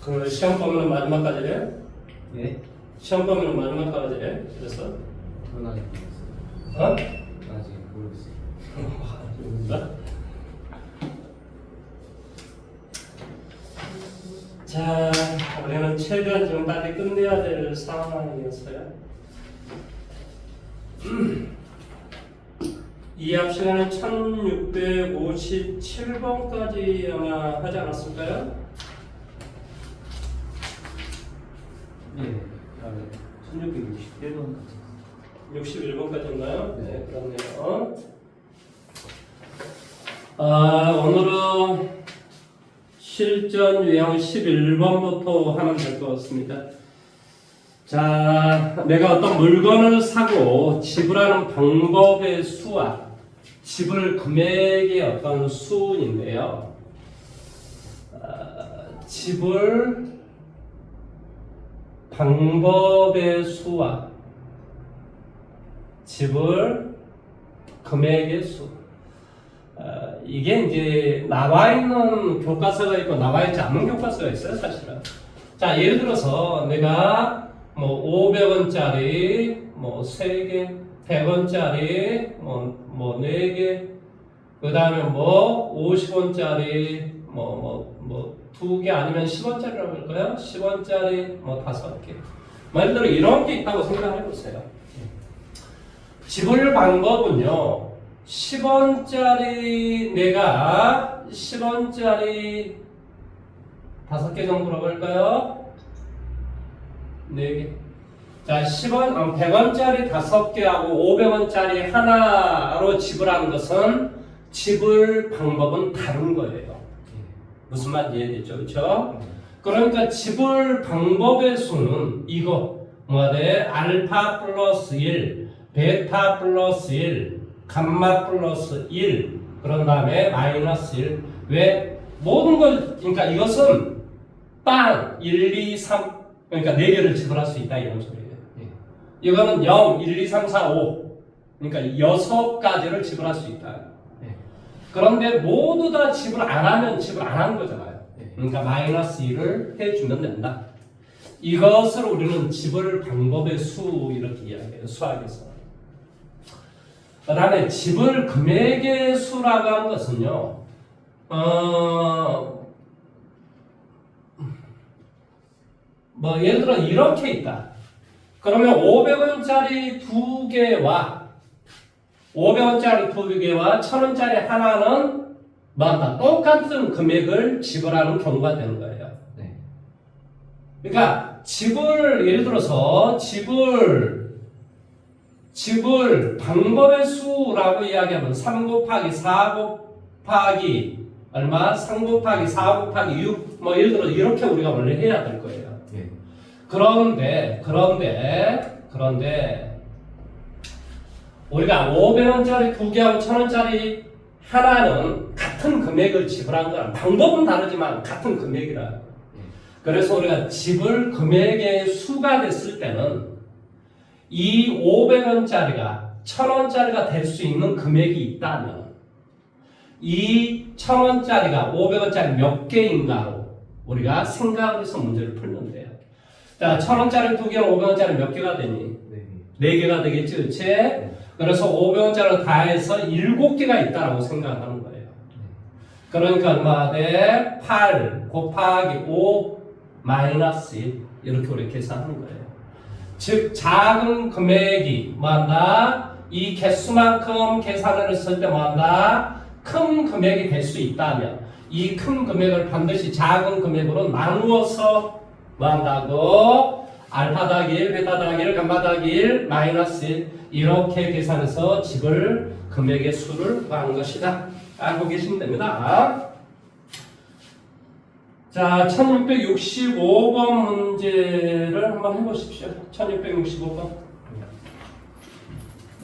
그 시험 범위는 마지막까지래요? 예? 시험 범위는 마지막까지래요? 그래서 그건 아직 모르겠어요. 어? 아직 모르겠어요. 누군가? 자, 우리는 최대한 좀 빨리 끝내야 될 상황이었어요. 이 앞 시간에 1657번까지 아마 하지 않았을까요? 예. 아, 네. 1661번까지. 61번까지인가요? 네, 그렇네요. 오늘은 실전 유형 11번부터 하면 될 것 같습니다. 자, 내가 어떤 물건을 사고 지불하는 방법의 수와 지불 금액의 어떤 수인데요. 지불 방법의 수와 지불 금액의 수. 이게 이제 나와 있는 교과서가 있고 나와 있지 않는 교과서가 있어요, 사실은. 자, 예를 들어서 내가 뭐 500원짜리 뭐 3개, 100원짜리 뭐 4개, 그 다음에 뭐 50원짜리 뭐 2개 아니면 10원짜리라고 할까요? 10원짜리 뭐 5개. 예를 들어 이런 게 있다고 생각해 보세요. 지불 방법은요, 10원짜리 내가 10원짜리 5개 정도라고 할까요? 4개. 자, 10원, 100원짜리 5개하고 500원짜리 하나로 지불하는 것은 지불 방법은 다른 거예요. 무슨 말인지 이해되죠? 그렇죠? 그러니까 지불 방법의 수는 이거 뭐가 돼? 알파 플러스 1, 베타 플러스 1, 감마 플러스 1, 그런 다음에 마이너스 1. 왜? 모든 걸, 그러니까 이것은 빵 1, 2, 3, 그러니까 4개를 지불할 수 있다 이런 소리예요. 이거는 0, 1, 2, 3, 4, 5, 그러니까 6가지를 지불할 수 있다. 그런데 모두 다 지불 안 하면 지불 안 하는 거잖아요. 그러니까 마이너스 1을 해주면 된다. 이것을 우리는 지불 방법의 수 이렇게 이야기해요. 수학에서. 그 다음에 지불 금액의 수라고 하는 것은요, 뭐 예를 들어 이렇게 있다. 그러면 500원짜리 2개와 500원짜리 2개와 1000원짜리 하나는 뭐한다? 똑같은 금액을 지불하는 경우가 되는 거예요. 네. 그러니까 지불, 예를 들어서 지불 방법의 수라고 이야기하면 3 곱하기 4 곱하기 얼마? 3 곱하기 4 곱하기 6 뭐 예를 들어 이렇게 우리가 원래 해야 될 거예요. 예. 그런데 우리가 500원짜리 2개하고 1000원짜리 하나는 같은 금액을 지불한 거랑 방법은 다르지만 같은 금액이라. 그래서 우리가 지불 금액의 수가 됐을 때는 이 500원짜리가 1000원짜리가 될 수 있는 금액이 있다면 이 1000원짜리가 500원짜리 몇 개인가로 우리가 생각을 해서 문제를 풀면 돼요. 자, 1000원짜리 2개는 500원짜리 몇 개가 되니? 4개가 되겠지, 그치? 그래서 500원짜리를 다 해서 7개가 있다라고 생각하는 거예요. 그러니까 얼마 돼? 8 곱하기 5 마이너스 1 이렇게 우리 계산하는 거예요. 즉 작은 금액이 뭐한다? 이 개수만큼 계산을 했을 때 뭐한다? 큰 금액이 될 수 있다면 이 큰 금액을 반드시 작은 금액으로 나누어서 뭐한다고? 알파 더하기 1, 베타 더하기 1, 감마 더하기 1, 마이너스 1 이렇게 계산해서 지불 금액의 수를 구하는 것이다. 알고 계시면 됩니다. 자, 1665번 문제를 한번 해보십시오. 1665번.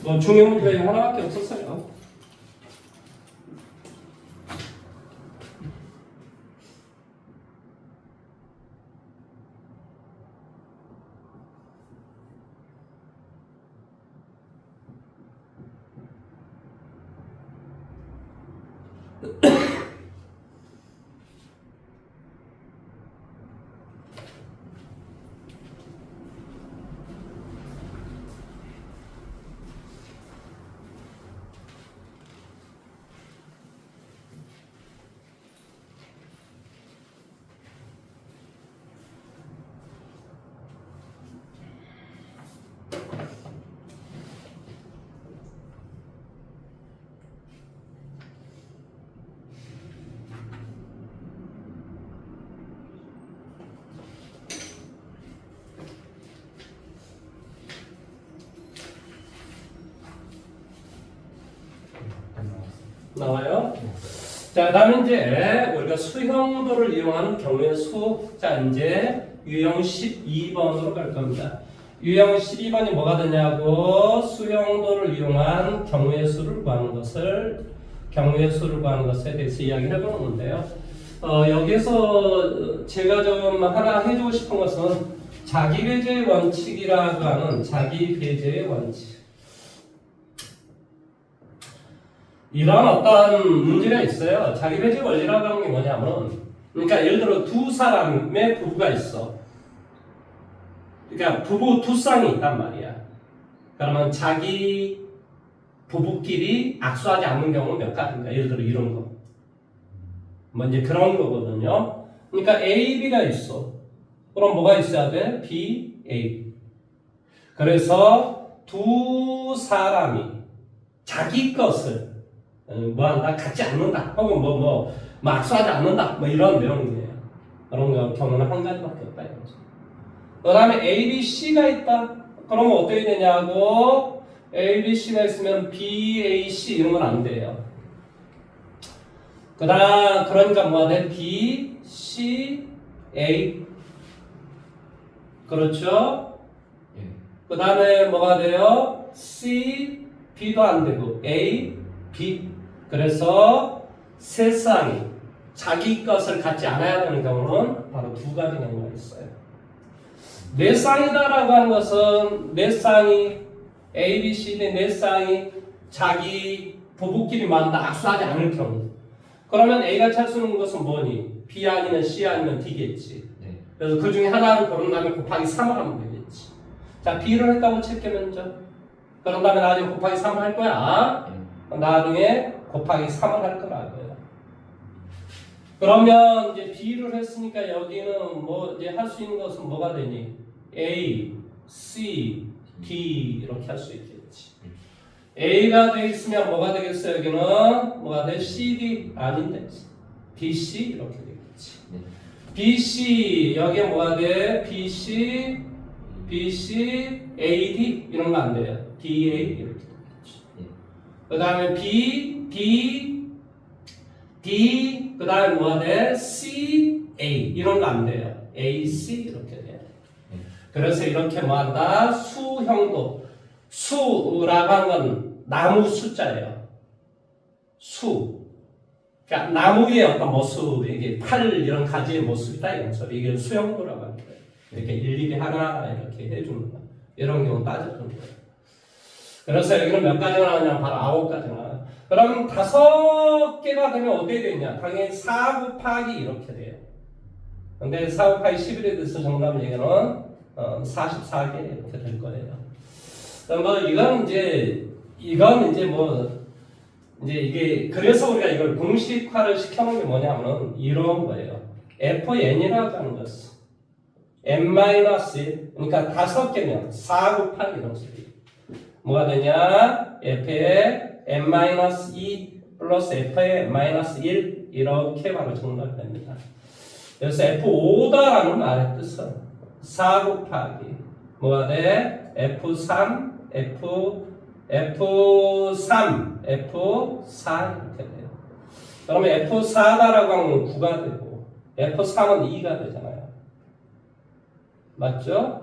뭐 중요 문제가 하나밖에 없었어요. 나와요? 자, 다음에 이제 우리가 수형도를 이용하는 경우의 수. 자, 이제 유형 12번으로 갈 겁니다. 유형 12번이 뭐가 되냐고 수형도를 이용한 경우의 수를 구하는 것에 대해서 이야기를 해보는 건데요. 여기서 제가 좀 하나 해주고 싶은 것은 자기배제의 원칙이라고 하는 자기배제의 원칙. 이런 어떤 문제가 있어요. 자기배제 원리라고 하는 게 뭐냐면, 그러니까 예를 들어 두 사람의 부부가 있어. 그러니까 부부 두 쌍이 있단 말이야. 그러면 자기 부부끼리 악수하지 않는 경우는 몇 가지인가? 예를 들어 이런 거. 뭐 이제 그런 거거든요. 그러니까 A, B가 있어. 그럼 뭐가 있어야 돼? B, A. 그래서 두 사람이 자기 것을 뭐한다? 갖지 않는다. 혹은 뭐 악수하지 않는다. 뭐 이런 내용이에요. 그런 경우는 한 가지밖에 없다. 이거죠. 그 다음에 A, B, C가 있다. 그러면 어떻게 되냐고? A, B, C가 있으면 B, A, C 이런 건 안 돼요. 그러니까 뭐가 돼? B, C, A. 그렇죠? 그 다음에 뭐가 돼요? C, B도 안 되고 A, B. 그래서 세 쌍이 자기 것을 갖지 않아야 되는 경우는 바로 두 가지 경우가 있어요. 네 쌍이다라고 하는 것은 네 쌍이 A, B, C 네 쌍이 자기 부부끼리 만나 악수하지 않을 경우. 그러면 A가 찾수는 것은 뭐니? B 아니면 C 아니면 D겠지. 네. 그래서 그 중에 하나를 고른다면 곱하기 3을 하면 되겠지. 자, B를 했다고 칠게 먼저. 그런 다음에 나중에 곱하기 3을 할 거야. 나중에 곱하기 3을 할 거라고요. 그러면 이제 B를 했으니까 여기는 뭐 이제 할 수 있는 것은 뭐가 되니? A, C, D 이렇게 할 수 있겠지. A가 돼 있으면 뭐가 되겠어요? 여기는 뭐가 돼? CD 아닌데 BC 이렇게 되겠지. BC 여기에 뭐가 돼? BC, AD 이런 거 안 돼요. DA 이렇게 되겠지. 그 다음에 B, D 그 다음에 뭐가 돼? C, A 이런 거 안 돼요. AC 이렇게 돼요. 그래서 이렇게 뭐한다? 수형도. 수라고 하는 건 나무 숫자예요. 수. 그러니까 나무 위에 어떤 모습, 이게 팔 이런 가지의 모습이다 이런 소리. 이게 수형도라고 하는 거예요. 이렇게 일일이 하나 이렇게 해주는 거. 이런 경우 따져주는 거예요. 그래서 여기는 몇 가지가 나오냐? 바로 9가지가 나와요. 그럼 5개가 되면 어떻게 되냐? 당연히 4 곱하기 이렇게 돼요. 근데 4 곱하기 11에 대해서 정답을 얘기하면 44개 이렇게 될 거예요. 뭐 이건 이제 이게 그래서 우리가 이걸 공식화를 시켜놓은 게 뭐냐면 이런 거예요. FN이라고 하는 것은 n-1 그러니까 5개면 4 곱하기 이런 소리. 뭐가 되냐? F의 n-2 플러스 F의 n-1 이렇게 바로 정답이 됩니다. 그래서 F5다라는 말의 뜻은 4 곱하기 뭐가 돼? F3, F3, F4 이렇게 돼요. 그러면 F4다라고 하면 9가 되고 F3은 2가 되잖아요. 맞죠?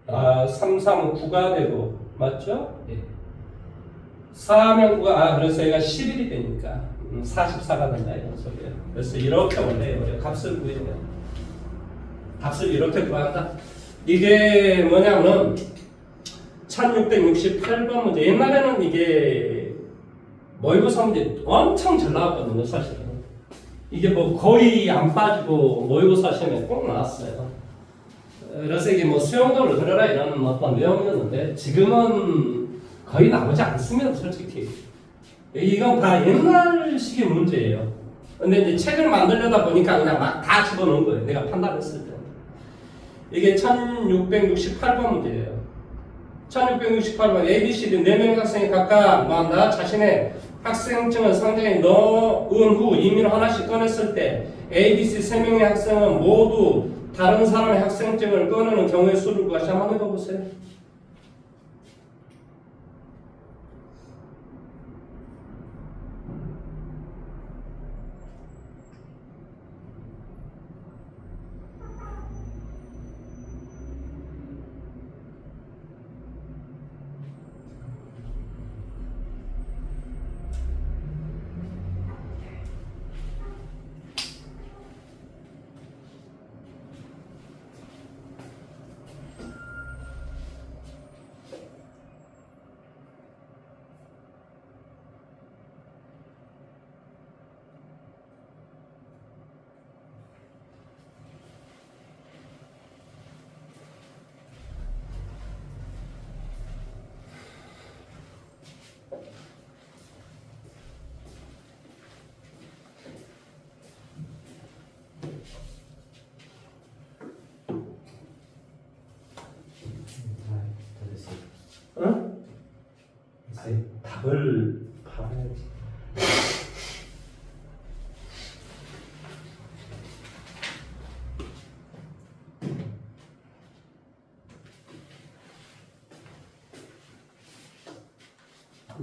3, 3은 9가 되고 맞죠? 네. 4하면 9가 그래서 얘가 11이 되니까 44가 된다 이런 소리예요. 그래서 이렇게 원래 값을 구해요. 값을 이렇게 구한다. 이게 뭐냐면 1668번 문제. 옛날에는 이게 모의고사 문제 엄청 잘 나왔거든요, 사실은. 이게 뭐 거의 안 빠지고 모의고사 시험에 꼭 나왔어요. 그래서 이게 뭐 수용도를 그려라 이런 어떤 내용이었는데 지금은 거의 나오지 않습니다, 솔직히. 이건 다 옛날식의 문제예요. 근데 이제 책을 만들려다 보니까 그냥 막 다 집어넣은 거예요. 내가 판단했을 때. 이게 1668번 문제예요. 1668번 ABCD 4명의 학생이 각각 뭐한다? 자신의 학생증을 상자에 넣은 후 임의로 하나씩 꺼냈을 때 ABC 3명의 학생은 모두 다른 사람의 학생증을 꺼내는 경우의 수를 다시 한번 해봐보세요.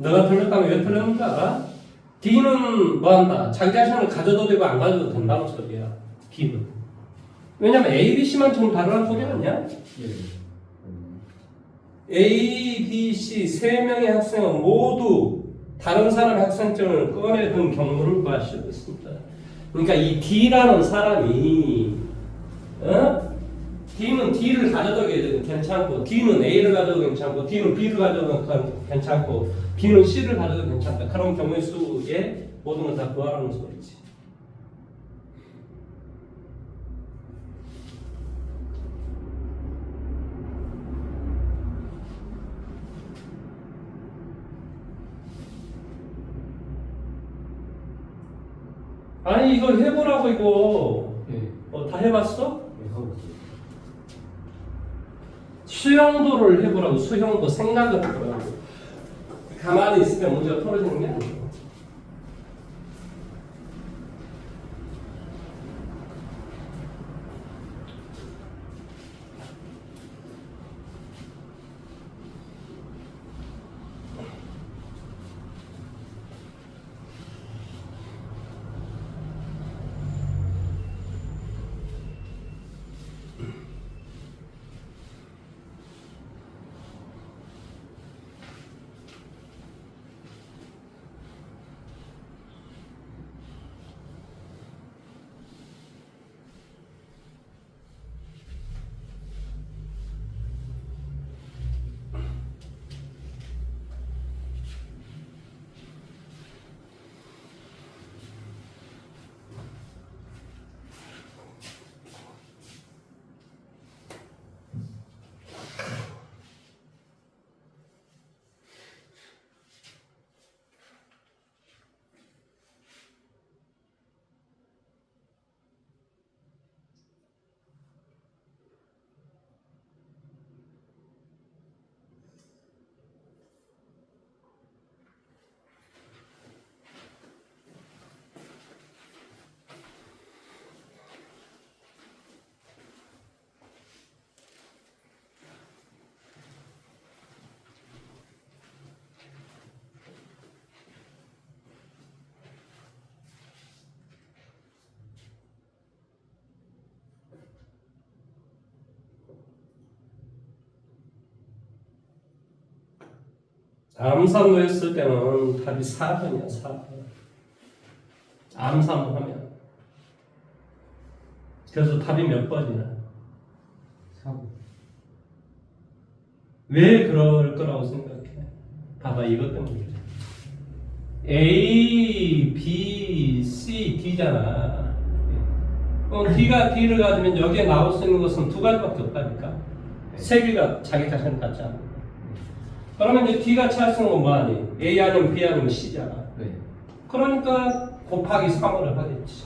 너가 틀렸다면 왜 틀렸는 줄 알아? D는 뭐한다? 자기 자신을 가져도 되고 안 가져도 된다는 소리야. D는. 왜냐면 A, B, C만 좀 다르다는 소리 아니야? A, B, C 세 명의 학생은 모두 다른 사람의 학생증을 꺼내든 경우를 구할 수 있습니다. 그러니까 이 D라는 사람이 D는 D를 가져도 괜찮고 D는 A를 가져도 괜찮고 D는 B를 가져도 괜찮고 B는 C를 가져도 괜찮다. 그런 경우의 수에 모든 걸 다 구하라는 소리지. 아니 이거 해보라고 이거. 예. 다 해봤어? 예, 하고 있어요. 수용도를 해보라고. 수용도 생각을 해보라고. 가만히 있으면 문제가 풀어지는 게 아니에요. 암산로 했을 때는 답이 4번이야. 4번. 암산로 하면. 그래서 답이 몇 번이나? 4번. 왜 그럴 거라고 생각해? 봐봐, 이것 때문에. A, B, C, D잖아. 그럼 D가 D를 가지면 여기에 나올 수 있는 것은 두 가지밖에 없다니까. 세 개가 자기 자신을 갖지 않아. 그러면 이제 D가 찾을 수 있는 건 뭐하니? A 아니면 B 아니면 C잖아. 네. 그러니까 곱하기 3을 하겠지.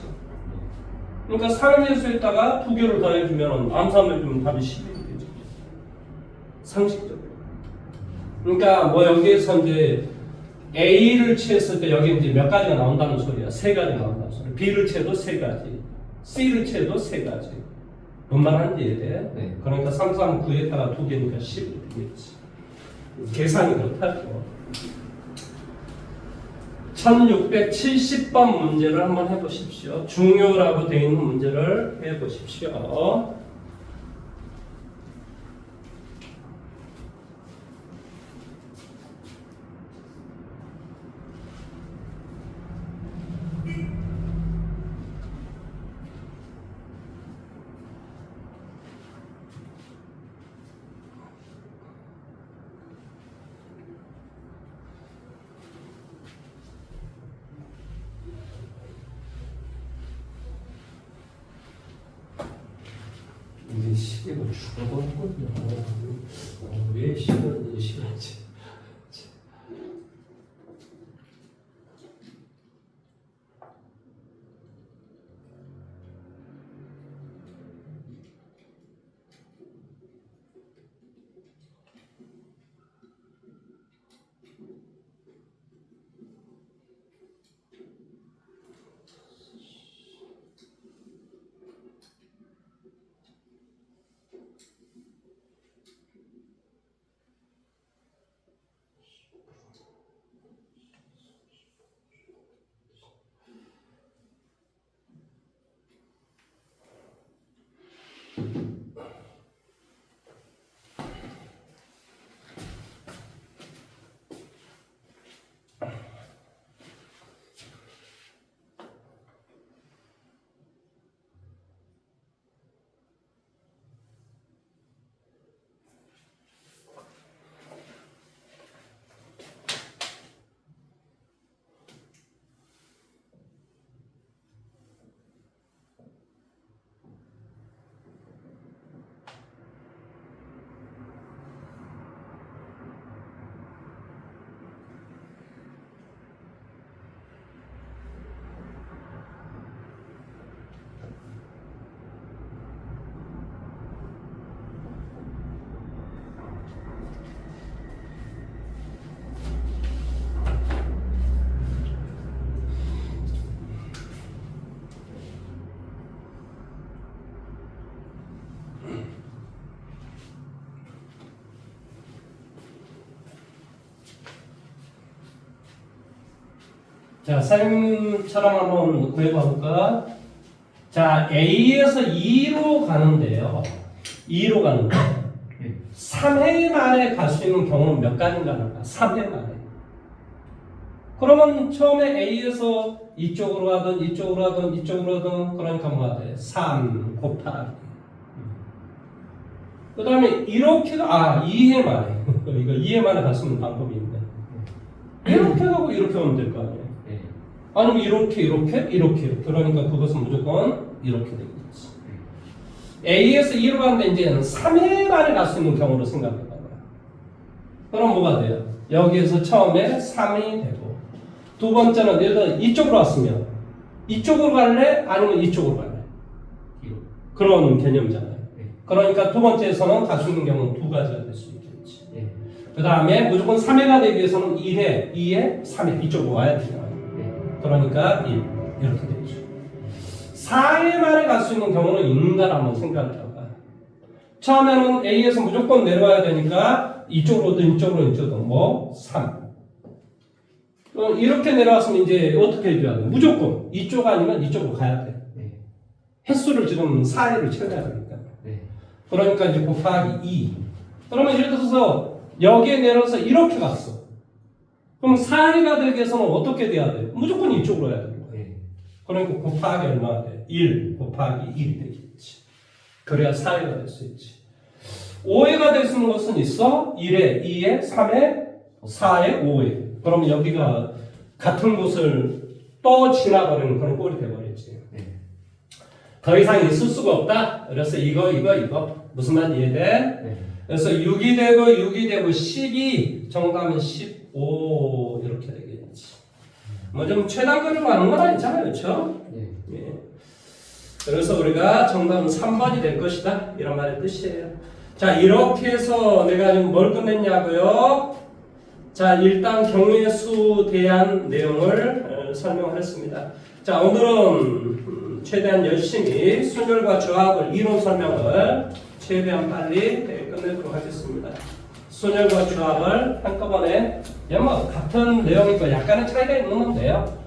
그러니까 상위수에다가 두 개를 더해주면 암산을 해주면 답이 11이 되죠. 상식적으로. 그러니까 뭐 여기에서 이제 A를 취했을 때 여기 이제 몇 가지가 나온다는 소리야. 세 가지 나온다는 소리. B를 취해도 세 가지. C를 취해도 세 가지. 뭔 말하는지 이해돼? 네. 그러니까 3, 3, 9에다가 두 개니까 10이 되겠지. 계산이 그렇다죠. 1670번 문제를 한번 해보십시오. 중요라고 되어 있는 문제를 해보십시오. 이게 시계가 죽어버렸거든요. 왜 싫은지 싫은지. 자, 선생님처럼 한번 구해볼까? 자, A에서 2로 가는데요. 2로 가는데 3회 만에 갈 수 있는 경우는 몇 가지인가 할까? 3회 만에. 그러면 처음에 A에서 이쪽으로 가든 이쪽으로 가든 이쪽으로 가든 그러니까 뭐가 돼? 3 곱하기. 그 다음에 이렇게가 2회 만에. 이거 2회 만에 갈 수 있는 방법이 있네. 이렇게 가고 이렇게 오면 될 거 아니에요. 아니면 이렇게. 그러니까 그것은 무조건 이렇게 되겠지. A에서 2로 가는데 이제는 3회 만에 갈 수 있는 경우로 생각해봐. 그럼 뭐가 돼요? 여기에서 처음에 3이 되고 두 번째는 예를 들어 이쪽으로 왔으면 이쪽으로 갈래? 아니면 이쪽으로 갈래? 그런 개념이잖아요. 그러니까 두 번째에서는 갈 수 있는 경우는 두 가지가 될 수 있겠지. 그 다음에 무조건 3회가 되기 위해서는 1회, 2회, 3회 이쪽으로 와야 되잖아요. 그러니까 1 이렇게 되죠. 4회 만에 갈 수 있는 경우는 있는가를 한번 생각을 해봐. 처음에는 A에서 무조건 내려와야 되니까 이쪽으로든 이쪽으로 3. 이렇게 내려왔으면 이제 어떻게 해줘야 돼? 무조건 이쪽 아니면 이쪽으로 가야 돼. 횟수를 지금 4회를 채워야 되니까. 그러니까 이제 곱하기 2. 그러면 예를 들어서 여기에 내려서 이렇게 갔어. 그럼 4회가 되기 위해서는 어떻게 돼야 돼? 무조건 이쪽으로 해야 되는 거야. 그러니까 곱하기 얼마가 돼? 1 곱하기 1이 되겠지. 그래야 4회가 될 수 있지. 5회가 될 수 있는 것은 있어? 1회, 2회, 3회, 4회, 5회. 그러면 여기가 같은 곳을 또 지나가는 그런 꼴이 돼버렸지. 더 이상 있을 수가 없다. 그래서 이거 무슨 말 이해돼? 그래서 6이 되고 10이 정답은 15 이렇게 되겠지. 뭐 좀 최단거리로 가는 건 아니잖아요, 그렇죠? 예. 그래서 우리가 정답은 3번이 될 것이다 이런 말의 뜻이에요. 자, 이렇게 해서 내가 지금 뭘 끝냈냐고요? 자, 일단 경우의 수에 대한 내용을 설명을 했습니다. 자, 오늘은 최대한 열심히 순열과 조합을 이론 설명을 최대한 빨리 끝내도록 하겠습니다. 순열과 조합을 한꺼번에 뭐 같은 내용이고 약간의 차이가 있는 건데요.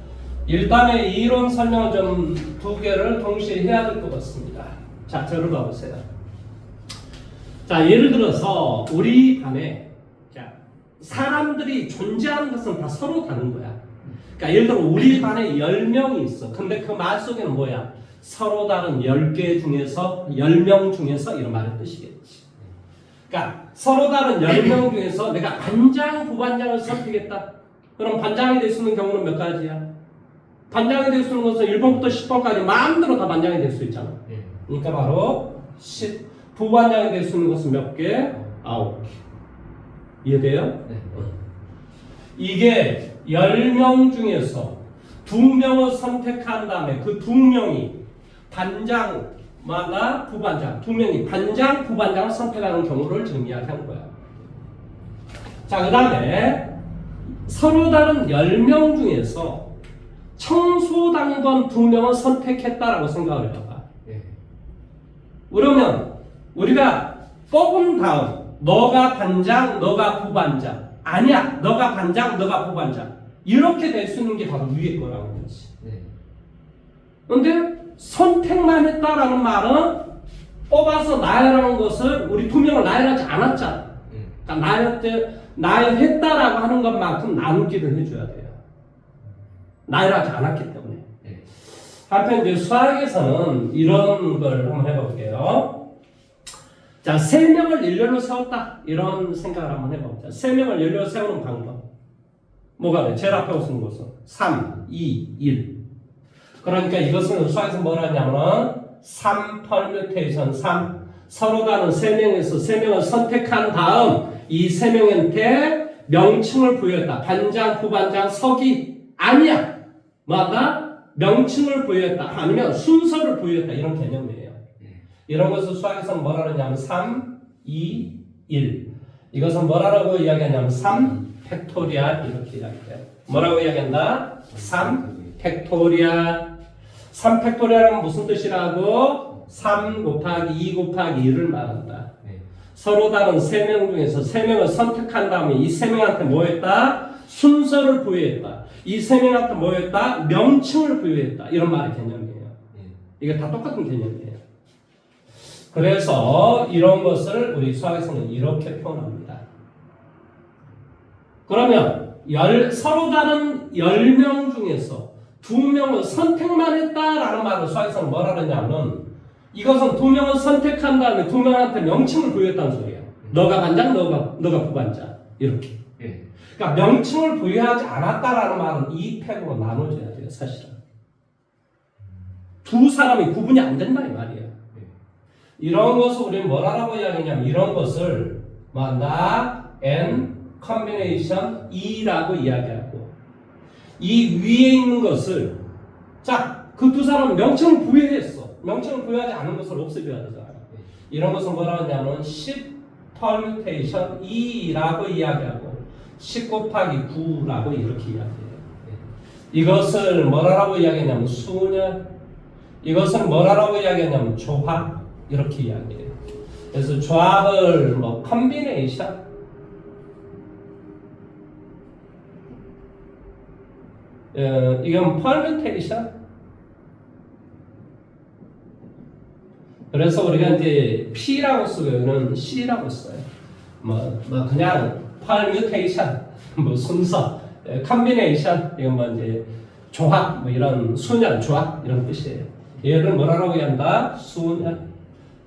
일단의 이론 설명을 좀 두 개를 동시에 해야 될 것 같습니다. 자, 저를 봐보세요. 자, 예를 들어서 우리 반에 사람들이 존재하는 것은 다 서로 다른 거야. 그러니까 예를 들어 우리 반에 10명이 있어. 근데 그 말 속에는 뭐야? 서로 다른 10개 중에서 10명 중에서 이런 말의 뜻이겠지. 그러니까 서로 다른 10명 중에서 내가 반장, 부반장을 선택했다. 그럼 반장이 될 수 있는 경우는 몇 가지야? 반장이 될 수 있는 것은 1번부터 10번까지 마음대로 다 반장이 될 수 있잖아. 그러니까 바로 부반장이 될 수 있는 것은 몇 개? 9개. 이해돼요? 이게 10명 중에서 2명을 선택한 다음에 그 2명이 반장마다 부반장, 2명이 반장, 부반장을 선택하는 경우를 지금 이야기한 거야. 자, 그 다음에 서로 다른 10명 중에서 청소당번 2명을 선택했다라고 생각을 해봐봐. 그러면 우리가 뽑은 다음 너가 반장, 너가 부반장. 아니야, 너가 반장, 너가 부반장. 이렇게 될 수 있는 게 바로 위에 거라고 그러지. 그런데 선택만 했다라는 말은 뽑아서 나열하는 것을 우리 2명을 나열하지 않았잖아. 그러니까 나열했다라고 하는 것만큼 나누기를 해줘야 돼요. 나열하지 않았기 때문에. 한편 이제 수학에서는 이런 걸 한번 해볼게요. 자, 3명을 일렬로 세웠다. 이런 생각을 한번 해봅니다. 3명을 일렬로 세우는 방법. 뭐가 돼? 제일 앞에 오는 것은 3, 2, 1. 그러니까 이것은 수학에서 뭐라 하냐면 3 permutation 3. 서로 다른 3명에서 3명을 선택한 다음 이 3명한테 명칭을 부여했다. 반장, 부반장, 서기. 아니야. 뭐다? 명칭을 부여했다. 아니면 순서를 부여했다. 이런 개념이에요. 이런 것을 수학에서는 뭐라 그러냐면 3, 2, 1. 이것은 뭐라고 이야기하냐면 3 팩토리알 이렇게 이야기해요. 뭐라고 이야기한다? 3 팩토리알. 3 팩토리알은 무슨 뜻이라고? 3 곱하기 2 곱하기 1을 말한다. 서로 다른 3명 중에서 3명을 선택한 다음에 이 3명한테 뭐 했다? 순서를 부여했다. 이 세 명한테 뭐였다? 명칭을 부여했다. 이런 말의 개념이에요. 이게 다 똑같은 개념이에요. 그래서 이런 것을 우리 수학에서는 이렇게 표현합니다. 그러면 서로 다른 10명 중에서 2명을 선택만 했다라는 말을 수학에서는 뭐라 그러냐면 이것은 2명을 선택한 다음에 2명한테 명칭을 부여했다는 소리예요. 너가 반장, 너가 부반장. 이렇게. 그러니까 명칭을 부여하지 않았다라는 말은 이 팩으로 나눠져야 돼요, 사실은. 두 사람이 구분이 안 된다, 이 말이에요. 이런 것을 우리는 뭐라고 이야기하냐면, 이런 것을 나, N, combination, E라고 이야기하고, 이 위에 있는 것을, 자, 그 두 사람은 명칭을 부여했어. 명칭을 부여하지 않은 것을 없애줘야 되잖아요. 이런 것을 뭐라고 하냐면, 10 permutation E라고 이야기하고, 10 곱하기 9라고 이렇게 이야기해요. 이것을 뭐라고 이야기하냐면 수열, 이것을 뭐라고 이야기하냐면 조합, 이렇게 이야기해요. 그래서 조합을 컨비네이션, 이건 퍼뮤테이션. 그래서 우리가 이제 P라고 쓰고 여기는 C라고 써요. 그냥 퍼뮤테이션, 순서, 컨비네이션, 이건 이제 조합, 이런 순열, 조합 이런 뜻이에요. 얘를 뭐라고 이해한다? 순열.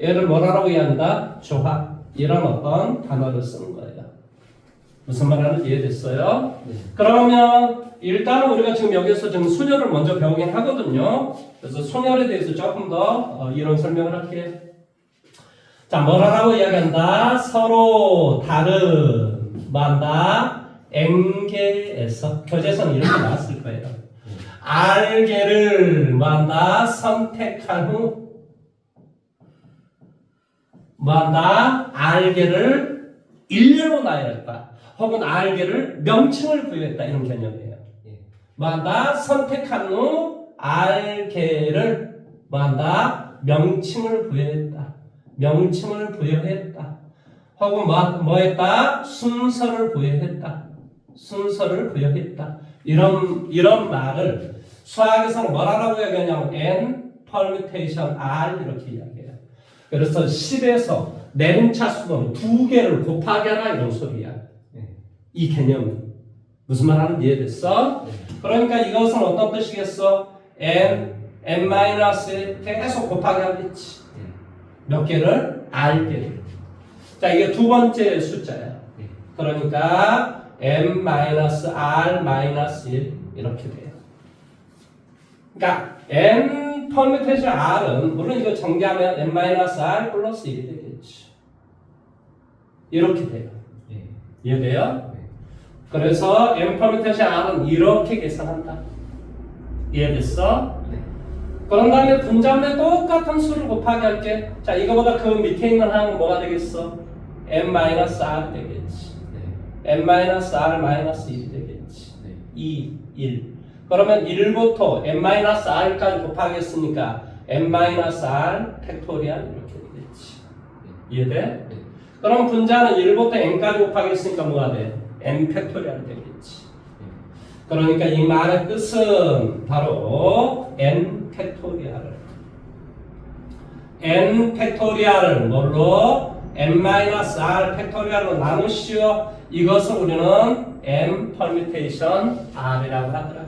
얘를 뭐라고 이해한다? 조합. 이런 어떤 단어를 쓰는 거예요. 무슨 말하는지 이해됐어요? 네. 그러면 일단은 우리가 지금 여기서 지금 순열을 먼저 배우긴 하거든요. 그래서 순열에 대해서 조금 더 이런 설명을 할게요. 자, 뭐라고 이야기한다? 서로 다른 N개에서 교재에서는 이렇게 나왔을 거예요. R개를 선택한 후 R개를 일렬로 나열했다. 혹은 R개를 명칭을 부여했다. 이런 개념이에요. 선택한 후 R개를 명칭을 부여했다. 명칭을 부여했다. 혹은 뭐했다? 순서를 부여했다. 순서를 부여했다. 이런 말을 수학에서는 뭐라고 이야기하냐면 N permutation R 이렇게 이야기해요. 그래서 10에서 내림차수는 2개를 곱하게 하라 이런 소리야. 이 개념은 무슨 말 하는지 이해됐어? 그러니까 이것은 어떤 뜻이겠어? N-에 계속 곱하게 하겠지. 몇 개를? R개를. 자, 이게 두 번째 숫자야. 그러니까 M-R-1 이렇게 돼요. 그러니까 N permutation R은 물론 이거 정리하면 M-R 플러스 1이 되겠지. 이렇게 돼요. 이해돼요? 그래서 M permutation R은 이렇게 계산한다. 이해됐어? 그런 다음에 분자면 똑같은 수를 곱하게 할게. 자, 이거보다 그 밑에 있는 항은 뭐가 되겠어? M-R 되겠지. M-R-1이 되겠지. 2, 1. 그러면 1부터 M-R까지 곱하겠으니까 M-R 팩토리얼 이렇게 되겠지. 이해돼? 그럼 분자는 1부터 N까지 곱하겠으니까 뭐가 돼? N 팩토리얼 되겠지. 그러니까 이 말의 뜻은 바로 N 팩토리얼을 뭘로? M-R 팩토리얼로 나누시오. 이것을 우리는 M permutation R이라고 하더라.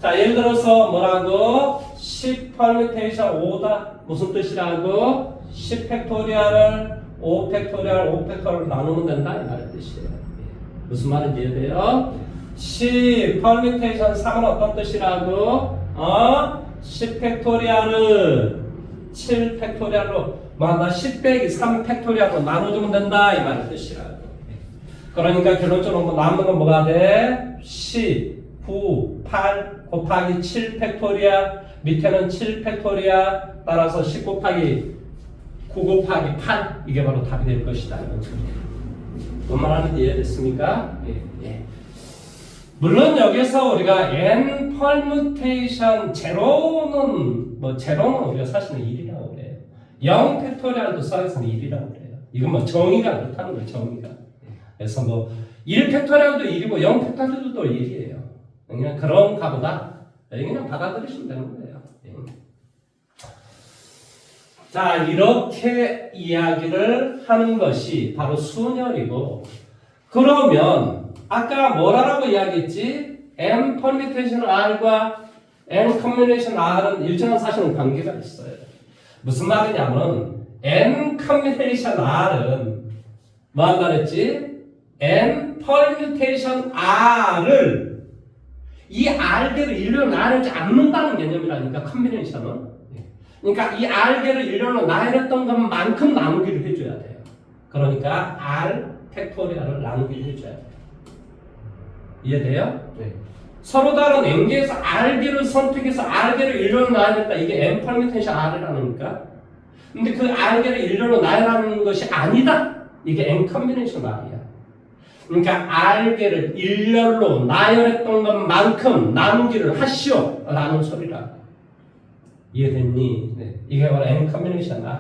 자, 예를 들어서 뭐라고? 10 permutation 5다. 무슨 뜻이라고? 10 팩토리얼을 5 팩토리얼로 나누면 된다. 이 말의 뜻이에요. 무슨 말인지 이해돼요? 10 permutation 3은 어떤 뜻이라고? 10 팩토리얼을 7 팩토리얼로 10 빼기 3 팩토리얼로 나눠주면 된다. 이 말의 뜻이라고. 그러니까 결론적으로 남는 건 뭐가 돼? 10, 9, 8 곱하기 7 팩토리얼 밑에는 7 팩토리얼 따라서 10 곱하기 9 곱하기 8 이게 바로 답이 될 것이다. 뭔 말하는지 이해됐습니까? 예. 물론 여기서 우리가 N permutation 제로는 우리가 사실은 1이라고 그래요. 0 팩토리얼도 수학에서는 1이라고 그래요. 이건 정의가 그렇다는 거예요. 정의가. 그래서 1 팩토리얼도 1이고 0 팩토리얼도 1이에요. 그냥 그런가 보다. 그냥 받아들이시면 되는 거예요. 자, 이렇게 이야기를 하는 것이 바로 순열이고, 그러면 아까 뭐라고 이야기했지? M permutation R과 M combination R은 일정한 사실은 관계가 있어요. 무슨 말이냐면 M combination R은 뭐 한다 그랬지? M permutation R을 이 R개를 일렬로 나누지 않는다는 개념이라니까 combination은. 그러니까 이 R개를 일렬로 나열했던 것만큼 나누기를 해줘야 돼요. 그러니까 R 팩토리얼을 나누기를 해줘야 돼요. 이해돼요? 네. 서로 다른 N개에서 R개를 선택해서 R개를 일렬로 나열했다. 이게 M permutation R이라니까. 근데 그 R개를 일렬로 나열하는 것이 아니다. 이게 M combination R이야. 그러니까 R개를 일렬로 나열했던 것만큼 나누기를 하시오 라는 소리라. 이해됐니? 네. 이게 바로 M combination R.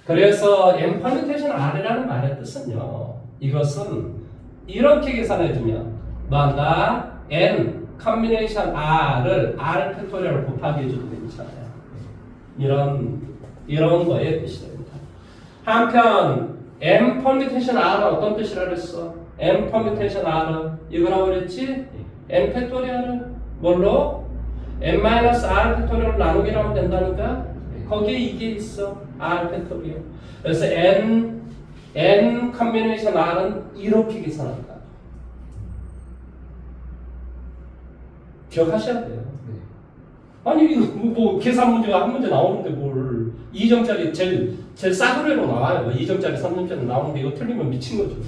그래서 M permutation R이라는 말의 뜻은요, 이것은 이렇게 계산해주면 뭐한다? N combination R을 R 팩토리얼 곱하기 해줘도 괜찮아요. 이런 거에 뜻이 됩니다. 한편 M permutation R은 어떤 뜻이라 그랬어? M permutation R은 이거라고 그랬지? N 팩토리얼은 뭘로? n-r 팩토리얼 나누기로 하면 된다니까? 거기에 이게 있어. r 팩토리얼. 그래서 n combination r은 이렇게 계산한다. 기억하셔야 돼요. 아니 이거 뭐 계산 문제가 한 문제 나오는데 뭘 2점짜리 제일 싸구려로 나와요. 2점짜리 3점짜리 나오는데 이거 틀리면 미친 거죠.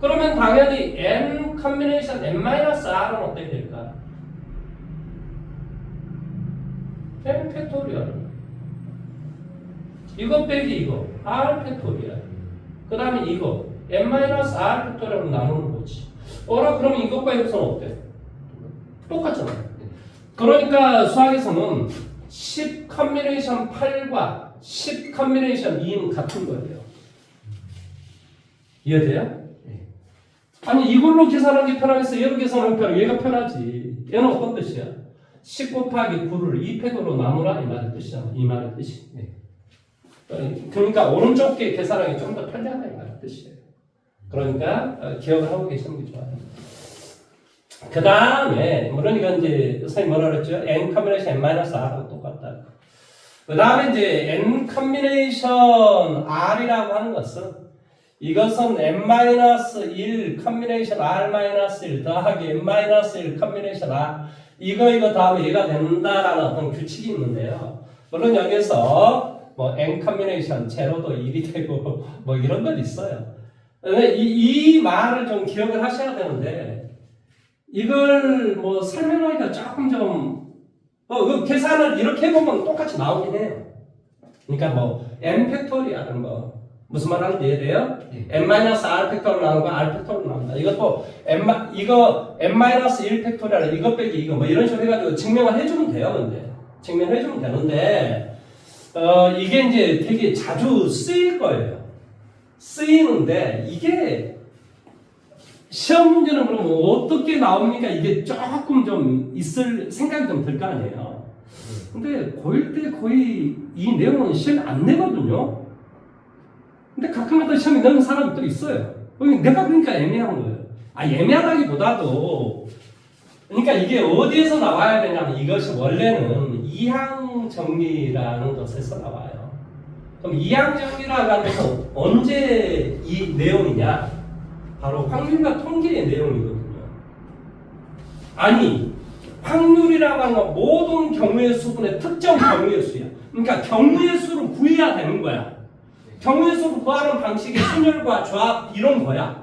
그러면 당연히 n combination n-r은 어떻게 될까? M 팩토리얼. 이거 빼기 이거 R 팩토리얼. 그 다음에 이거 M-R 팩토리얼로 나누는 거지. 그러면 이것과 이것은 어때? 똑같잖아. 그러니까 수학에서는 10 컨비네이션 8과 10 컨비네이션 2는 같은 거예요. 이해돼요? 아니 이걸로 계산하는 게 편하겠어? 얘로 계산하는 게 편해? 얘가 편하지. 얘는 어떤 뜻이야? 10 곱하기 9를 2팩으로 나누라 이 말의 뜻이잖아. 이 말의 뜻이. 그러니까 오른쪽 게 계산하기 좀 더 편리하다 이 말의 뜻이에요. 그러니까 기억을 하고 계시는 게 좋아요. 그 다음에 물론 이건 이제 선생님 뭐라 그랬죠? n combination n-r하고 똑같다. 그 다음에 이제 n combination r이라고 하는 것은 이것은 n-1 combination r-1 더하기 n-1 combination r 이거 다음에 얘가 된다라는 어떤 규칙이 있는데요. 물론 여기서 뭐 n combination 제로도 1이 되고 뭐 이런 건 있어요. 이 말을 좀 기억을 하셔야 되는데 이걸 뭐 설명하기가 조금 좀 그 계산을 이렇게 해보면 똑같이 나오긴 해요. 그러니까 뭐 n 팩토리얼은 뭐 무슨 말 하는지 이해돼요? n-r 팩토리얼 나오고 r 팩토리얼 나온다. 이것도 이거 n-1 팩토리얼 이거 빼기 이거 뭐 이런 식으로 해가지고 증명을 해주면 돼요. 근데 증명을 해주면 되는데 이게 이제 되게 자주 쓰일 거예요. 쓰이는데 이게 시험 문제는 그러면 어떻게 나옵니까? 이게 조금 좀 있을 생각이 좀 들 거 아니에요. 근데 고1 때 거의 이 내용은 시험에 안 내거든요. 근데 가끔가다 시험에 넣는 사람이 또 있어요. 내가 그러니까 애매한 거예요. 애매하다기보다도 그러니까 이게 어디에서 나와야 되냐면 이것이 원래는 이항정리라는 것에서 나와요. 그럼 이항정리라고 하는 것은 언제 이 내용이냐? 바로 확률과 통계의 내용이거든요. 아니 확률이라고 하는 건 모든 경우의 수분의 특정 경우의 수야. 그러니까 경우의 수를 구해야 되는 거야. 경우의 수를 구하는 방식의 순열과 조합 이런 거야.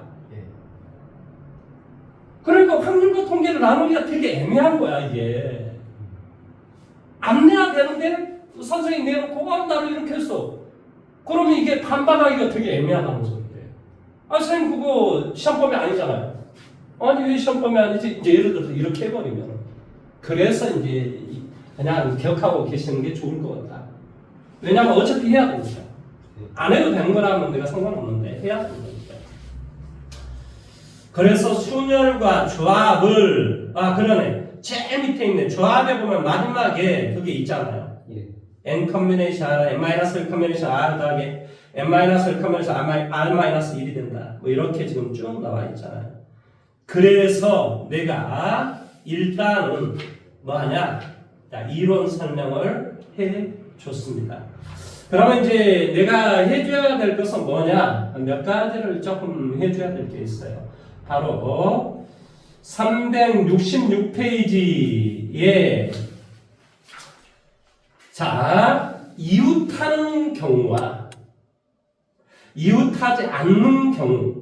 그러니까 확률과 통계를 나누기가 되게 애매한 거야 이게. 안 내야 되는데 선생님 내놓고 나를 이렇게 했어. 그러면 이게 반박하기가 되게 애매하다는 소리예요. 선생님 그거 시험범위 아니잖아요. 아니 왜 시험범위 아니지? 이제 예를 들어서 이렇게 해버리면 그래서 이제 그냥 기억하고 계시는 게 좋을 것 같다. 왜냐면 어차피 해야 되니까. 안 해도 되는 거라면 내가 상관없는데 해야 되는 거니까. 그래서 순열과 조합을 그러네. 제일 밑에 있네. 조합에 보면 마지막에 그게 있잖아요. 예. n 컨비네이션 r, n-1 컨비네이션 r 더하기 n-1 컨비네이션 r-1이 된다. 뭐 이렇게 지금 쭉 나와 있잖아요. 그래서 내가 일단은 뭐 하냐? 자, 이론 설명을 해 줬습니다. 그러면 이제 내가 해줘야 될 것은 뭐냐? 몇 가지를 조금 해줘야 될 게 있어요. 바로 366페이지에 자, 이웃하는 경우와 이웃하지 않는 경우,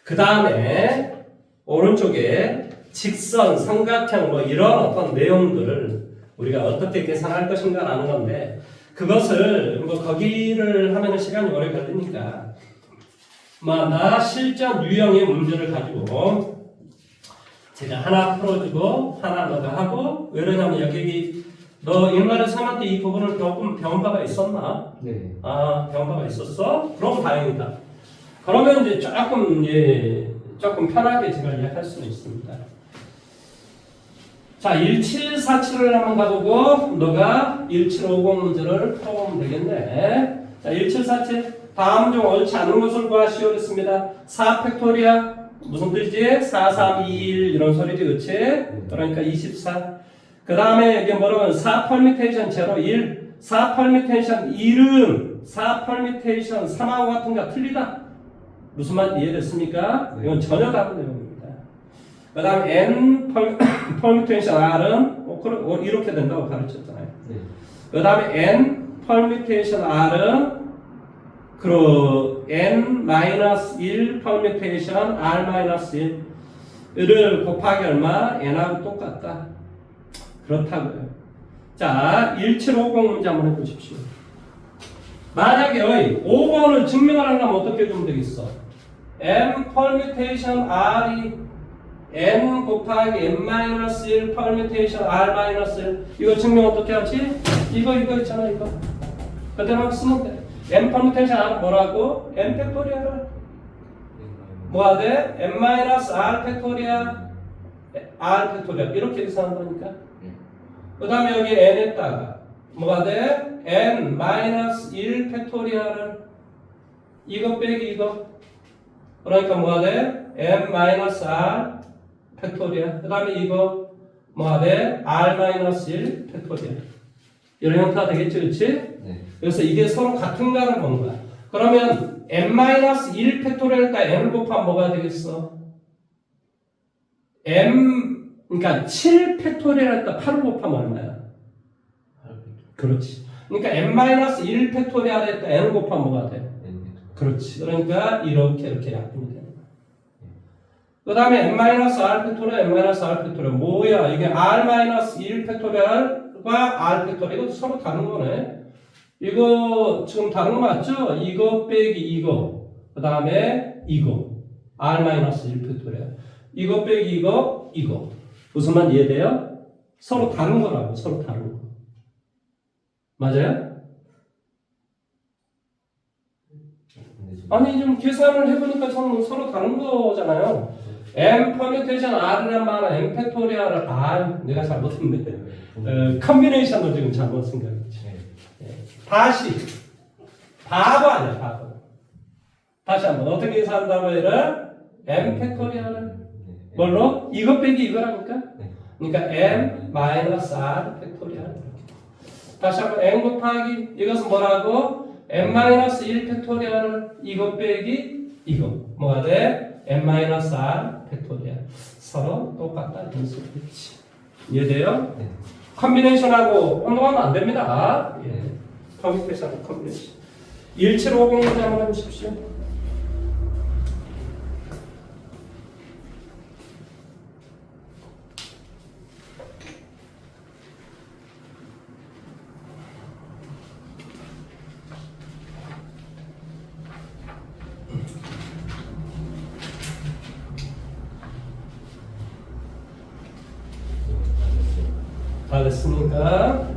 그 다음에 오른쪽에 직선, 삼각형 뭐 이런 어떤 내용들을 우리가 어떻게 계산할 것인가라는 건데, 그것을 뭐 거기를 하면은 시간이 오래 걸리니까 나 실전 유형의 문제를 가지고 제가 하나 풀어주고 하나 너가 하고, 왜 그러냐면 여기 너 옛날에 3학 때 이 부분을 조금 배운 바가 있었나? 네. 배운 바가 있었어? 그럼 다행이다. 그러면 이제 조금 편하게 제가 이야기할 수는 있습니다. 자, 1747을 한번 가보고 너가 1750 문제를 풀어보면 되겠네. 자, 1747 다음 중 옳지 않은 것을 구하시오 했습니다. 4 팩토리아 무슨 뜻이지? 4, 3, 2, 1 이런 소리지, 그치? 그러니까 24. 그 다음에 이게 뭐라면 4 퍼미테이션 0, 1 4 퍼미테이션 1은 4 퍼미테이션 3하고 같은가 틀리다. 무슨 말 이해됐습니까? 이건 전혀 다른 내용입니다. 그 다음 n 퍼뮤테이션 r은 이렇게 된다고 가르쳤잖아요. 네. 그 다음에 n 퍼뮤테이션 r은 n-1 퍼뮤테이션 r-1을 곱하기 얼마? n하고 똑같다. 그렇다고요. 자, 1750 문제 한번 해보십시오. 만약에 5번을 증명하려면 어떻게 해주면 되겠어? n 퍼뮤테이션 r이 n 곱하기 n-1 퍼뮤테이션 r-1 이거 증명 어떻게 하지? 이거 있잖아, 이거 그대로 쓰면 돼. n 퍼뮤테이션 r 뭐라고? n 팩토리아를 뭐가 돼? n-r 팩토리아 r 팩토리아 이렇게 계산한 거니까. 그 다음에 여기 n에다가 뭐가 돼? n-1 팩토리아를 이거 빼기 이거, 그러니까 뭐가 돼? n-r 팩토리아. 그 다음에 이거 뭐가 돼? r-1 팩토리아. 이런 형태가 되겠지, 그렇지? 네. 그래서 이게 서로 같은가를 보는 거야. 그러면 n-1 팩토리아니까 n을 곱하면 뭐가 되겠어? 그러니까 7 팩토리아니까 8을 곱하면 얼마야? 그렇지. 그러니까 n-1 팩토리아니까 n을 곱하면 뭐가 돼? 그렇지. 그러니까 이렇게 약분이 되는 거야. 그 다음에 n-r 팩토리아, n-r 팩토리아 뭐야? 이게 r-1 팩토리아과 r 팩토리아 이것도 서로 다른 거네. 이거 지금 다른 거 맞죠? 이거 빼기 이거, 그 다음에 이거 r-1 팩토리아, 이거 빼기 이거 무슨 말 이해돼요? 서로 다른 거라고. 서로 다른 거 맞아요? 아니 좀 계산을 해보니까 저는 서로 다른 거잖아요. m 퍼뮤테이션 r이란 말은 m 팩토리아를 내가 잘못했네. 컨비네이션을 지금 잘못 생각했지. 다시 바보 아니야, 바보. 다시 한번 어떻게 계산한다고 해라? m 팩토리아를 뭘로? 이거 빼기 이거라니까. 그러니까 m-r 팩토리아. 다시 한번 n 곱하기 이것은 뭐라고? n-1 팩토리아를 이거 빼기 이거 뭐가 돼? n-r 팩토리아. 서로 똑같다 이런 소리겠지. 이해돼요? 네. 컨비네이션하고 혼동하면 안 됩니다. 예. 커뮤니케이션 컨비네이션. 1750 문제 한번 해보십시오. 다 됐습니까?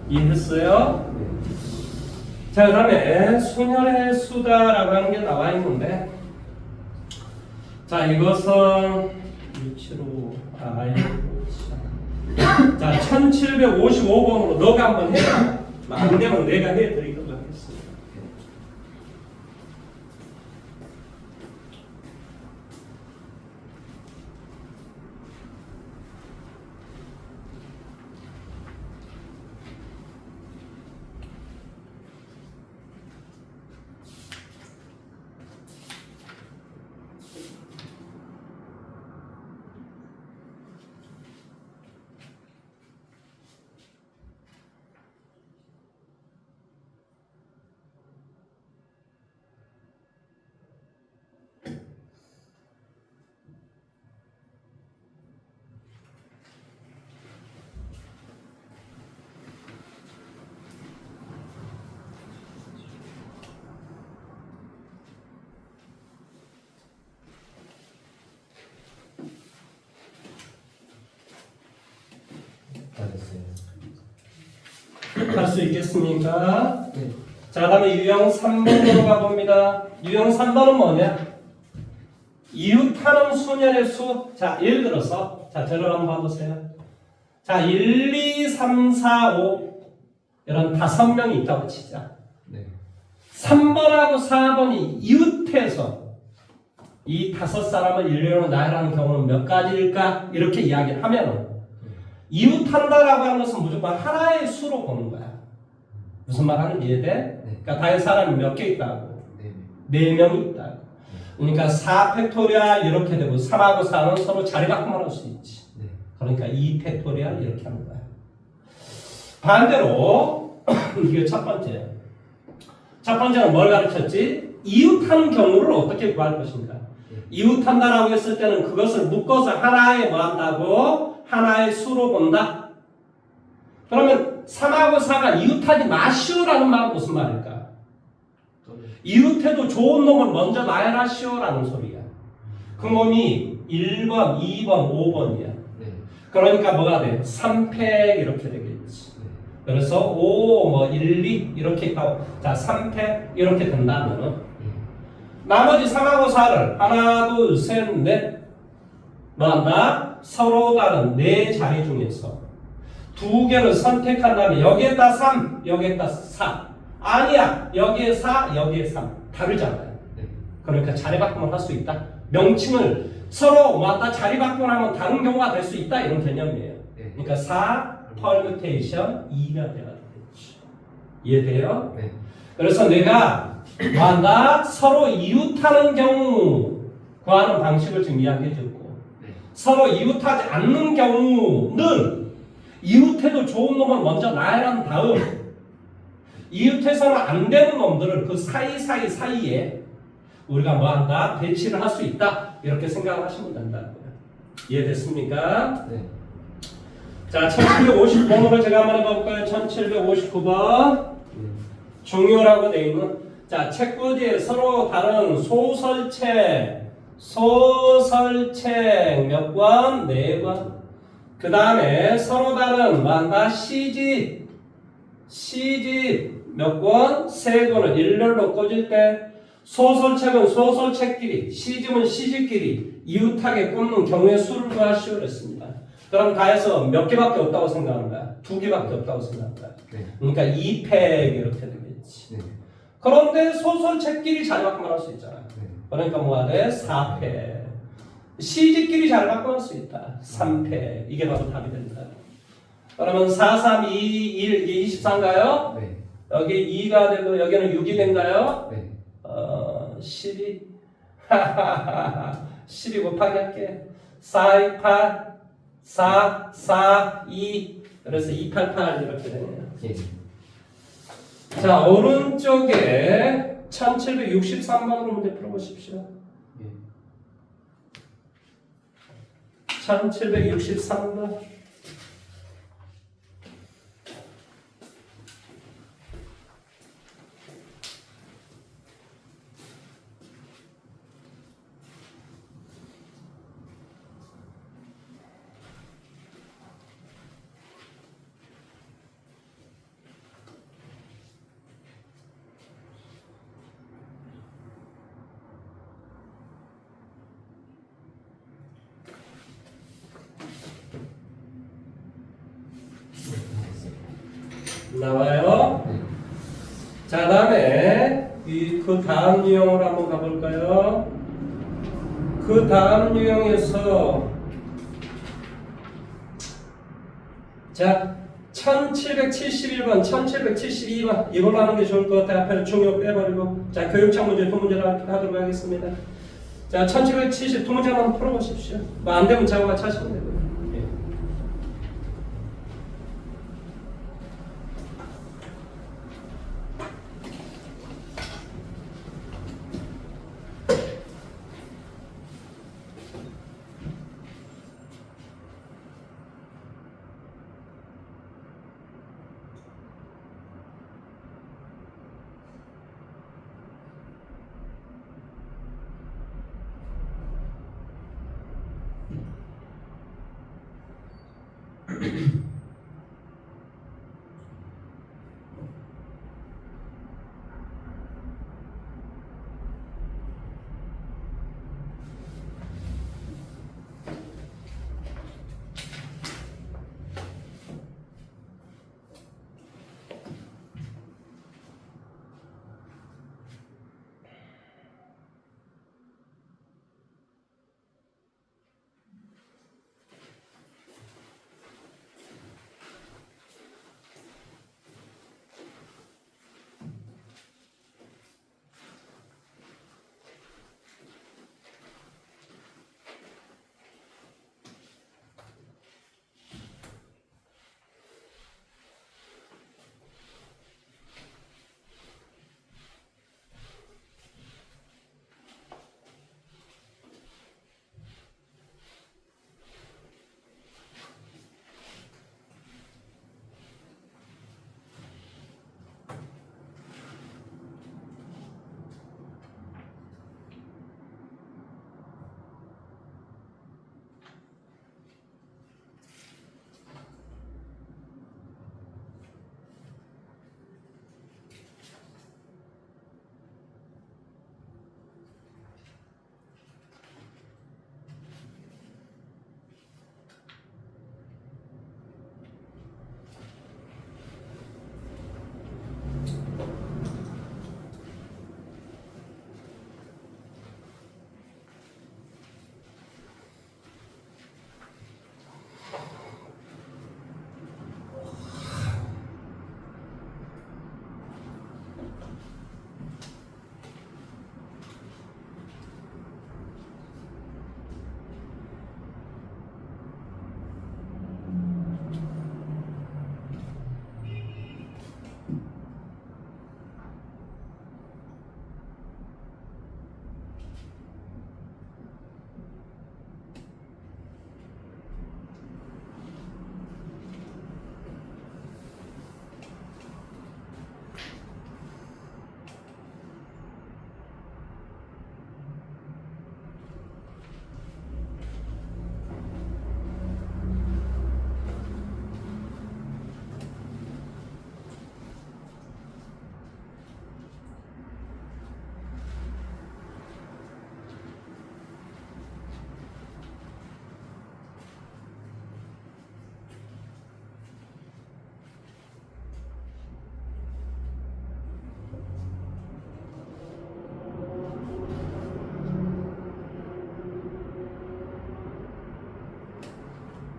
이해했어요? 자, 그 다음에 순혈의 수다라고 하는 게 나와 있는데, 자, 이것은 일치로 자 1755번으로 너가 한번 해봐. 안 되면 내가 해드리도록 하겠습니다. 다 됐어요. 할 수 있겠습니까? 네. 자, 다음에 유형 3번으로 가봅니다. 유형 3번은 뭐냐? 이웃하는 수년의 수. 자, 예를 들어서, 자, 저를 한번 봐보세요. 자, 1, 2, 3, 4, 5. 이런 5명이 있다고 치자. 네. 3번하고 4번이 이웃해서 이 5사람을 일렬로 나열하는 경우는 몇 가지일까? 이렇게 이야기를 하면 이웃한다라고 하는 것은 무조건 하나의 수로 보는 거야. 무슨 말 하는지 이해돼? 네. 그러니까 다른 사람이 몇 개 있다고? 네. 4명이 있다고. 그러니까 4팩토리얼 이렇게 되고 3하고 4는 서로 자리 바꾸면 할 수 있지. 네. 그러니까 2팩토리얼 이렇게 하는 거야. 반대로 이게 첫 번째. 첫 번째는 뭘 가르쳤지? 이웃하는 경우를 어떻게 구할 것인가? 이웃한다라고 했을 때는 그것을 묶어서 하나에 뭐 한다고? 하나의 수로 본다? 그러면 3하고 4가 이웃하지 마시오라는 말은 무슨 말일까? 이웃해도 좋은 놈을 먼저 나열하시오라는 소리야. 그 놈이 1번, 2번, 5번이야. 네. 그러니까 뭐가 돼? 3팩 이렇게 되겠지. 그래서 5, 뭐 1, 2 이렇게 있다고. 자, 3팩 이렇게 된다면은 나머지 3하고 4를 하나, 둘, 셋, 넷 뭐 한다? 서로 다른 4자리 중에서 2개를 선택한 다음에 여기에다 3, 여기에다 4. 아니야. 여기에 4, 여기에 3. 다르잖아요. 네. 그러니까 자리 바꾸면 할 수 있다. 명칭을 서로 왔다 자리 바꾸면 하면 다른 경우가 될 수 있다. 이런 개념이에요. 네. 그러니까 4 퍼뮤테이션 2가 돼야 되겠지. 이해돼요? 네. 그래서 내가 뭐 한다? 서로 이웃하는 경우 구하는 방식을 지금 이야기해줬고 서로 이웃하지 않는 경우는 이웃해도 좋은 놈을 먼저 나열한 다음 이웃해서는 안 되는 놈들을 그 사이에 우리가 뭐 한다? 배치를 할 수 있다. 이렇게 생각을 하시면 된다는 거예요. 이해됐습니까? 네. 자, 1759번으로 제가 한번 해볼까요? 1759번. 중요라고 되어 있는 자, 책꽂이에 서로 다른 소설책 몇 권? 4권. 그 다음에 서로 다른 뭐한다? 시집 몇 권? 3권을 일렬로 꽂을 때 소설책은 소설책끼리, 시집은 시집끼리 이웃하게 꽂는 경우의 수를 구하시오 그랬습니다. 그럼 다해서 몇 개밖에 없다고 생각하는 거야? 2개밖에 없다고 생각하는 거야. 네. 그러니까 2팩 이렇게 되겠지. 네. 그런데 소설책끼리 자리 바꾸면 할 수 있잖아. 네. 그러니까 뭐가 돼? 4팩. 시집끼리 자리 바꾸면 할 수 있다. 3팩. 이게 바로 답이 된다. 그러면 4, 3, 2, 1, 이게 24인가요? 네. 여기 2가 되고 여기는 6이 된가요? 네. 12. 12 곱하기 할게. 4, 2, 8. 4, 4, 2. 그래서 288 이렇게 되네요. 예. 자, 오른쪽에 1763번으로 문제 풀어보십시오. 예. 1763번. 나와요? 자, 다음에 그 다음 유형으로 한번 가볼까요? 그 다음 유형에서 자 1771번, 1772번 이걸로 하는 게 좋을 것 같아요. 앞에 중요 빼버리고 자 교육청 문제 두 문제를 하도록 하겠습니다. 자 1772 문제 한번 풀어보십시오. 뭐 안 되면 저와 찾으시면 되고요.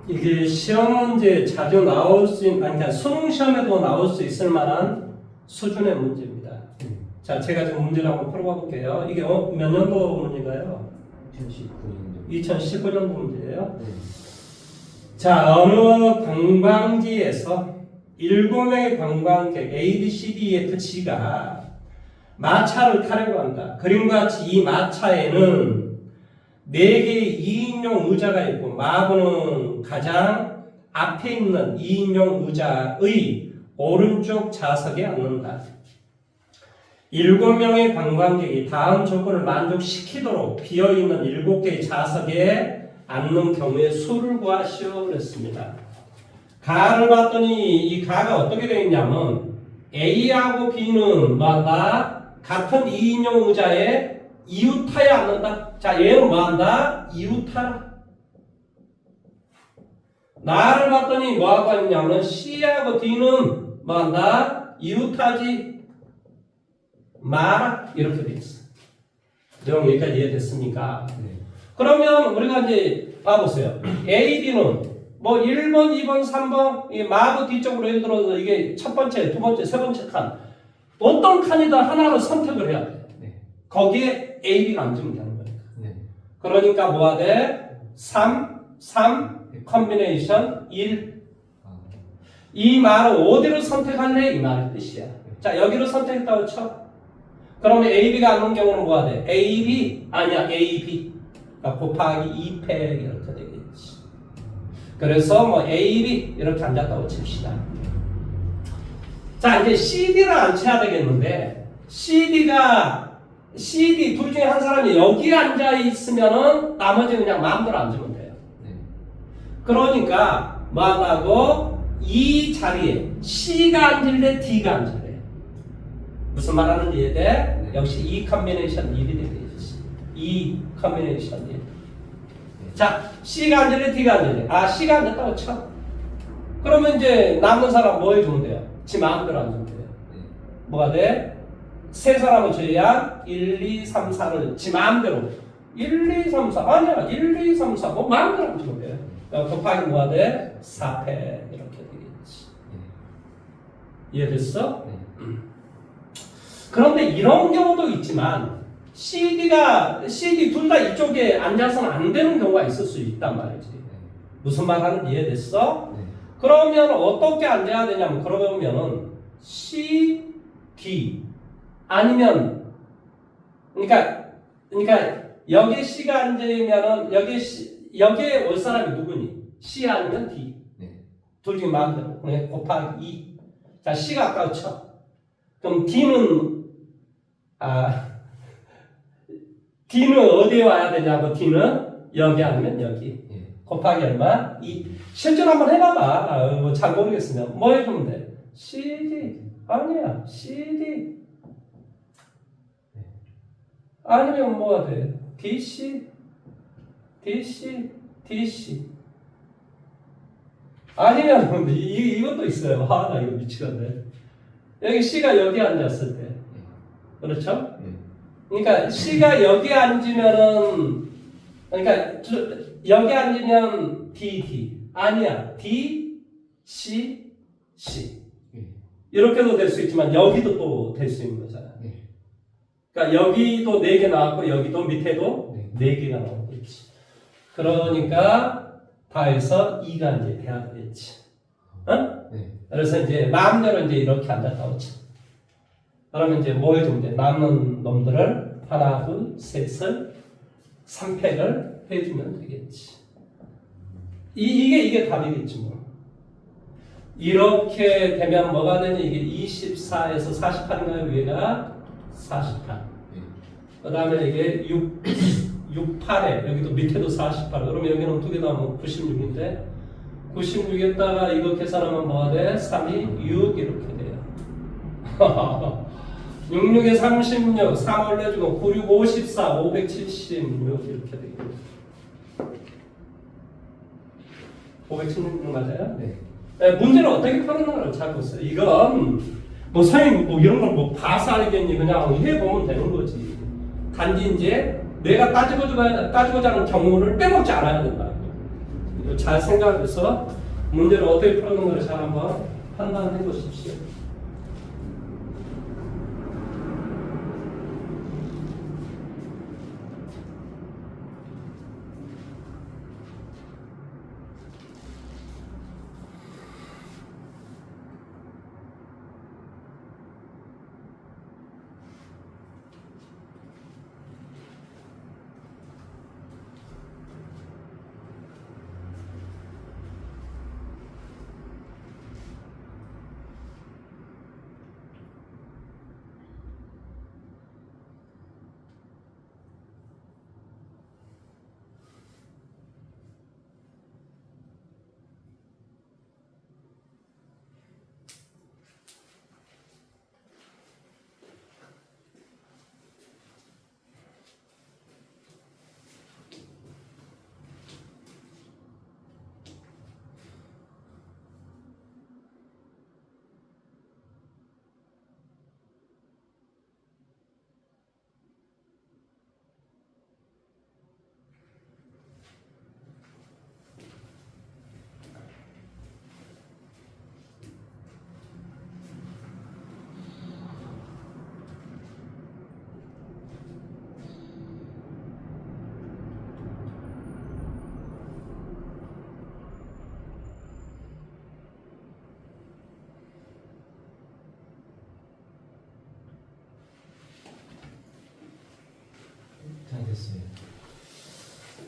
이게 시험 문제에 자주 나올 수 있는, 그러니까 수능 시험에도 나올 수 있을 만한 수준의 문제입니다. 자, 제가 지금 문제를 한번 풀어봐 볼게요. 이게 몇 년도 문제인가요? 2019년도 문제예요. 자, 어느 관광지에서 7명의 관광객 A, B, C, D, F, G가 마차를 타려고 한다. 그림과 같이 이 마차에는 4개의 2인용 의자가 있고 마부는 가장 앞에 있는 2인용 의자의 오른쪽 좌석에 앉는다. 7명의 관광객이 다음 조건을 만족시키도록 비어있는 7개의 좌석에 앉는 경우에 수를 구하시오 그랬습니다. 가를 봤더니 이 가가 어떻게 되어 있냐면 A하고 B는 뭐한다? 같은 2인용 의자에 이웃하에 앉는다. 자, 얘는 뭐한다? 이웃하라. 나를 봤더니 뭐하고 있냐면 C하고 D는 뭐한다? 이웃하지 마라 이렇게 돼 있어. 내용 여기까지 이해됐습니까? 네. 그러면 우리가 이제 봐보세요. A, B는 뭐 1번, 2번, 3번 이 마구 뒤쪽으로 예를 들어서 이게 첫 번째, 두 번째, 세 번째 칸 어떤 칸이든 하나를 선택을 해야 돼. 네. 거기에 A, B가 앉으면 되는 거니까. 네. 그러니까 뭐가 돼? 3, 3, 컨비네이션 1. 아, 이 말은 어디를 선택할래? 이 말의 뜻이야. 자, 여기를 선택했다고 쳐. 그러면 A, B가 앉는 경우는 뭐가 돼? A, B? 아니야, A, B. 그러니까 곱하기 2팩 이렇게 되겠지. 그래서 뭐 A, B 이렇게 앉았다고 칩시다. 자, 이제 CD를 앉혀야 되겠는데 CD 둘 중에 한 사람이 여기 앉아 있으면은 나머지 그냥 마음대로 앉으면 돼요. 네. 그러니까 뭐 한다고? 이 자리에 C가 앉을래? D가 앉을래? 무슨 말 하는지 이해돼? 네. 역시 이 컨비네이션 1이 되겠지. 이 컨비네이션 1. 자, C가 앉을래? D가 앉을래? 아, C가 앉았다고 쳐. 그러면 이제 남는 사람 뭐 해주면 돼요? 지 마음대로 앉으면 돼요. 네. 뭐가 돼? 세 사람을 줘야 1, 2, 3, 4를 지 마음대로 1, 2, 3, 4 아니야 1, 2, 3, 4 뭐 마음대로 앉으면 돼요. 곱하기 뭐가 돼? 4패 이렇게 되겠지. 이해됐어? 네. 그런데 이런 경우도 있지만 CD 둘 다 이쪽에 앉아서는 안 되는 경우가 있을 수 있단 말이지. 무슨 말 하는지 이해됐어? 네. 그러면 어떻게 앉아야 되냐면 그러면은 C, D 아니면 그러니까 여기 C가 앉으면은 여기에 올 사람이 누구니? C 아니면 D. 네. 둘 중에 마음대로 그냥 곱하기 2. 자, C가 아까 쳐. 그럼 D는 어디에 와야 되냐고. D는 여기 아니면 여기. 예. 곱하기 얼마? 2. 실전 한번 해봐봐. 잘 모르겠으면 뭐 해주면 돼? CD 아니야. CD 아니면 뭐가 돼? DC 아니면 이것도 있어요. 나 이거 미치겠네. 여기 C가 여기 앉았을 때 그렇죠? 네. 그러니까 C가 여기 앉으면은 그러니까 여기 앉으면 D 아니야 D C 네. 이렇게도 될 수 있지만 여기도 또 될 수 있는 거잖아. 네. 그러니까 여기도 4개 나왔고 여기도 밑에도 네. 4개가 나오고 있지. 그러니까 다 해서 2가 이제 돼야 되겠지. 어? 네. 그래서 이제 마음대로 이제 이렇게 앉았다고 쳐. 그러면 이제 뭐 해주면 돼? 남는 놈들을 하나, 둘, 셋을 3팩을 해주면 되겠지. 이게 답이겠지 뭐. 이렇게 되면 뭐가 되니? 이게 24에서 48인가요? 위에가 48. 네. 그 다음에 이게 68에 여기도 밑에도 48. 그러면 여기는 두 개 더하면 96인데 96에다가 이거 계산하면 뭐가 돼? 3이 6 이렇게 돼요. 66에 36, 3 올려주고 96, 54, 576 이렇게 되겠네요. 576 맞아요? 네. 네, 문제를 어떻게 푸는 걸 찾고 있어요. 이건 뭐 선생님 뭐 이런 걸 뭐 봐서 알겠니? 그냥 해보면 되는 거지. 단지 이제 내가 따지고자 하는 경우를 빼먹지 않아야 된다. 잘 생각해서 문제를 어떻게 푸는 걸 잘 한번 판단해 보십시오.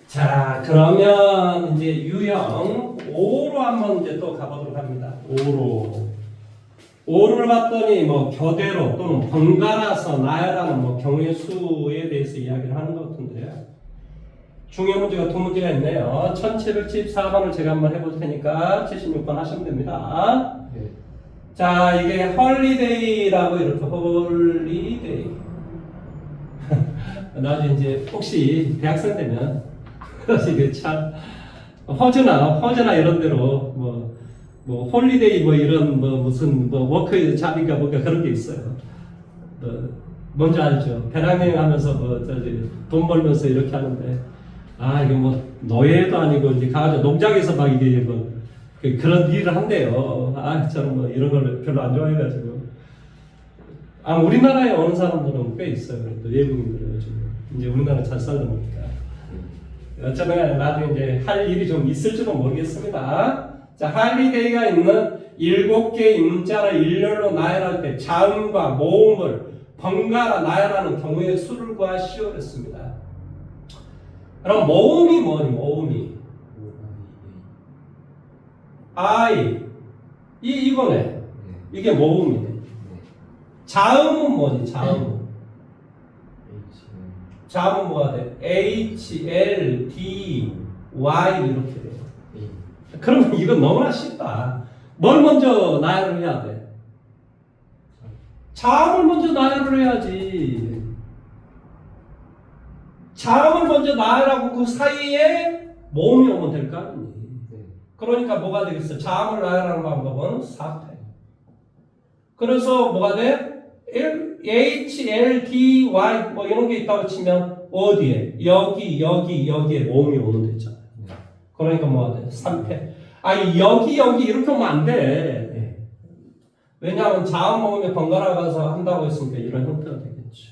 자, 그러면 이제 유형 5로 한번 이제 또 가보도록 합니다. 5로. 5를 봤더니 뭐 교대로 또는 번갈아서 나열하는 뭐 경우의 수에 대해서 이야기를 하는 것 같은데요. 중요 문제가 두 문제가 있네요. 1774번을 제가 한번 해볼 테니까 76번 하시면 됩니다. 네. 자, 이게 헐리데이라고 이렇게 헐리데이. 나중에 이제 혹시 대학생 되면 이게 참 허즈나 이런 데로 뭐 홀리데이 뭐 이런 뭐 무슨 뭐 워크 잡인가 뭔가 그런 게 있어요. 뭔지 알죠? 배낭여행 하면서 뭐 저기 돈 벌면서 이렇게 하는데 이게 뭐 노예도 아니고 이제 가가지고 농장에서 막 이게 뭐 그런 일을 한대요. 저는 뭐 이런 걸 별로 안 좋아해가지고 우리나라에 오는 사람들은 꽤 있어요. 그래도 외국인들은 지금 이제 우리나라 잘 살다 보니까 어쩌면 간에 나도 이제 할 일이 좀 있을지도 모르겠습니다. 자, 할리데이가 있는 7개의 문자를 일렬로 나열할 때 자음과 모음을 번갈아 나열하는 경우의 수를 구하시오 그랬습니다. 그럼 모음이 뭐니? 모음이 이거네. 이게 모음이네. 자음은 뭐니? 자음은 뭐가 돼? H, L, D, Y 이렇게 돼요. 그러면 이건 너무나 쉽다. 뭘 먼저 나열을 해야 돼? 자음을 먼저 나열을 해야지. 자음을 먼저 나열하고 그 사이에 모음이 오면 될 거 아니니. 그러니까 뭐가 되겠어? 자음을 나열하는 방법은 4패. 그래서 뭐가 돼? H, L, D, Y 뭐 이런 게 있다고 치면 어디에? 여기에 모음이 오는 데 있잖아요. 그러니까 뭐가 돼? 3패. 여기 이렇게 오면 안 돼. 왜냐하면 자음 모음에 번갈아 가서 한다고 했으니까 이런 형태가 되겠죠.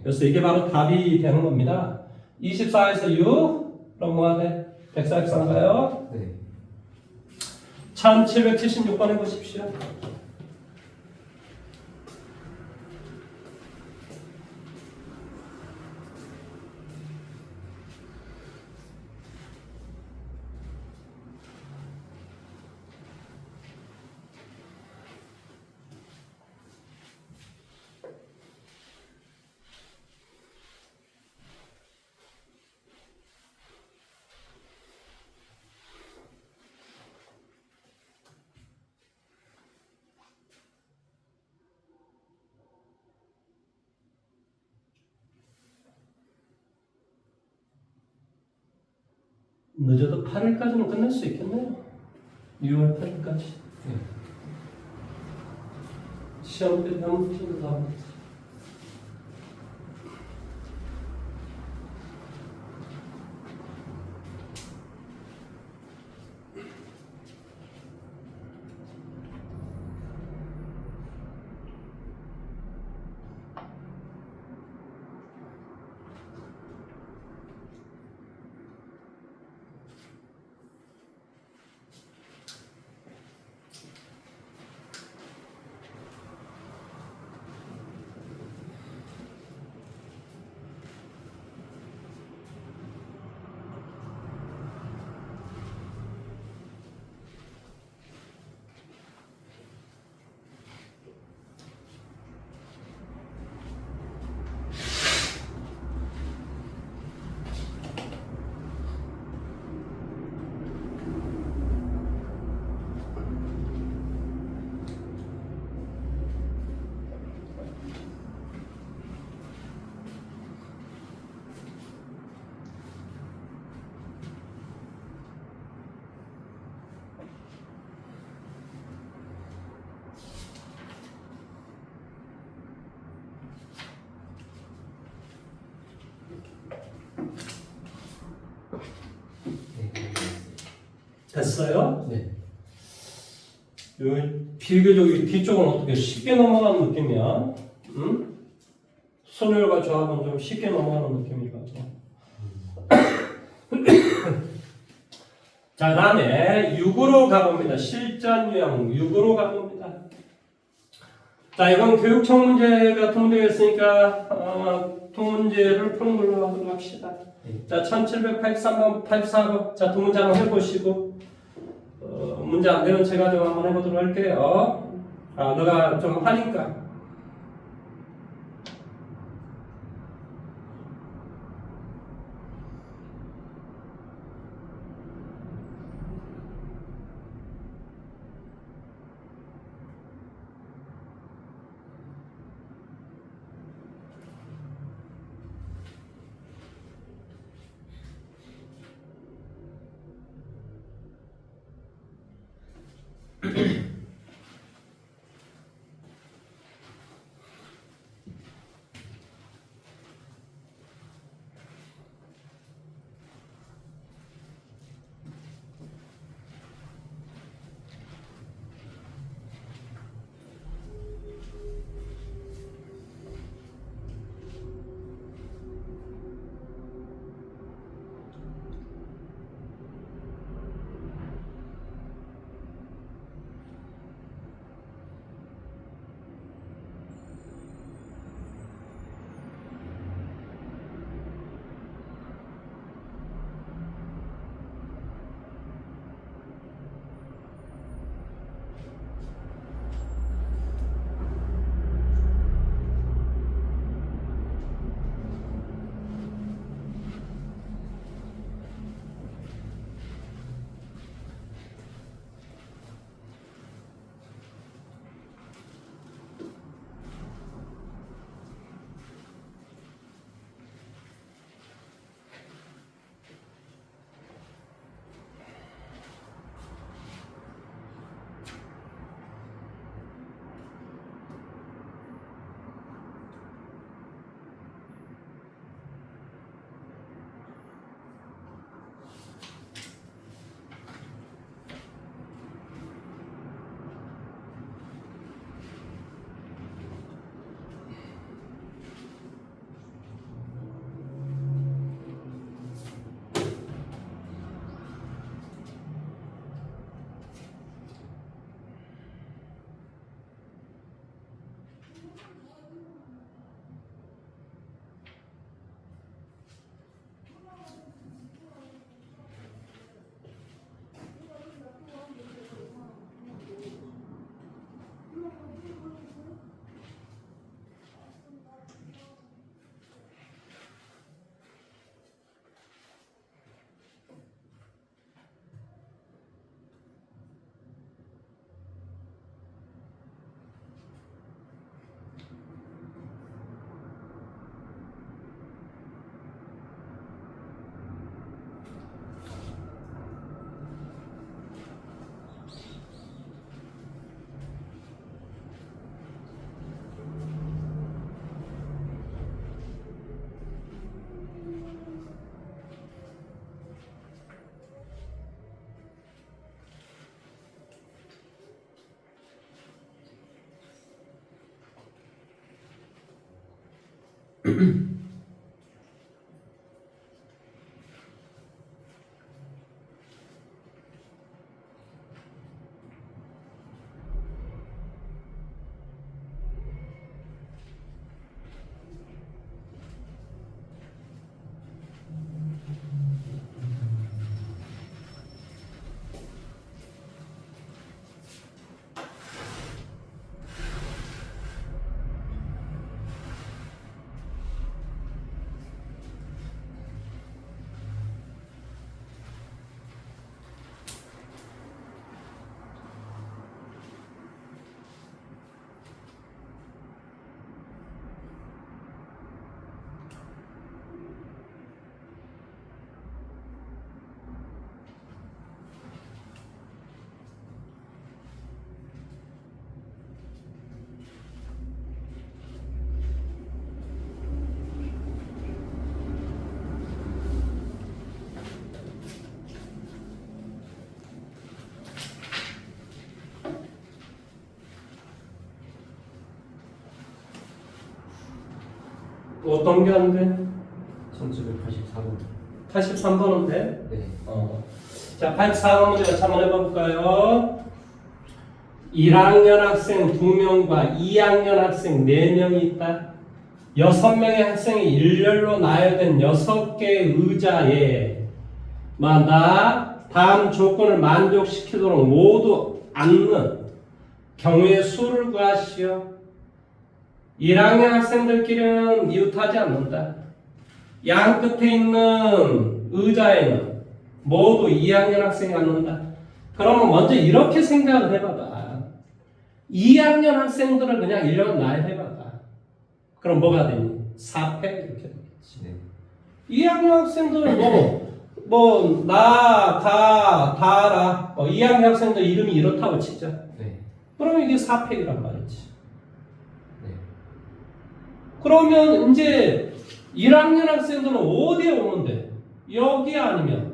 그래서 이게 바로 답이 되는 겁니다. 24에서 6 그럼 뭐가 돼? 143인가요? 네. 1776번 해보십시오. 늦어도 8일까지는 끝낼 수 있겠네요. 6월 8일까지. 시험 때 한번 다 됐어요? 네. 비교적 뒤쪽은 어떻게 쉽게 넘어가는 느낌이야? 응? 선율과 조합은 좀 쉽게 넘어가는 느낌이거든. 자, 다음에 6으로 가봅니다. 실전 유형 6으로 가봅니다. 자, 이건 교육청 문제 같은 문제가 있으니까 두 문제를 푸는 걸로 하도록 합시다. 자, 1783번, 84번. 자, 두 문장 해보시고, 문제 안 되는 제가 좀 한번 해보도록 할게요. 너가 좀 하니까. 어떤 게 안 돼? 1784번. 83번은 돼? 네. 자, 84번 문제 같이 한번 해볼까요? 1학년 학생 2명과 2학년 학생 4명이 있다. 6명의 학생이 일렬로 나열된 6개의 의자에 마다 다음 조건을 만족시키도록 모두 앉는 경우의 수를 구하시오. 1학년 학생들끼리는 이웃하지 않는다. 양 끝에 있는 의자에는 모두 2학년 학생이 앉는다. 그러면 먼저 이렇게 생각을 해봐봐. 2학년 학생들을 그냥 일렬로 나열해봐봐. 그럼 뭐가 되니? 4패 이렇게 되겠지. 네. 2학년 학생들 나, 다, 다라 2학년 학생들 이름이 이렇다고 치자. 네. 그러면 이게 4패이란 말이지. 네. 그러면 이제 1학년 학생들은 어디에 오면 돼? 여기 아니면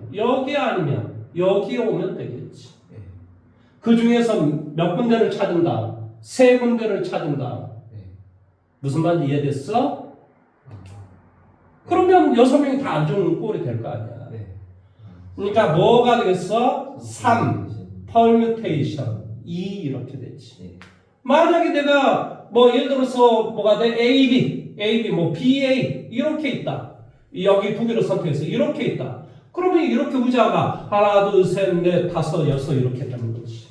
여기에 오면 되겠지. 네. 그 중에서 몇 군데를 찾은다? 3군데를 찾은다. 네. 무슨 말인지 이해됐어? 아. 그러면 6명이 다 앉은 꼴이 될 거 아니야. 네. 그러니까 뭐가 되겠어? 3 permutation 2 이렇게 되지. 네. 만약에 내가 예를 들어서 뭐가 돼? AB BA 이렇게 있다. 여기 두 개를 선택해서 이렇게 있다. 그러면 이렇게 의자가 하나, 둘, 셋, 넷, 다섯, 여섯 이렇게 되는 거지.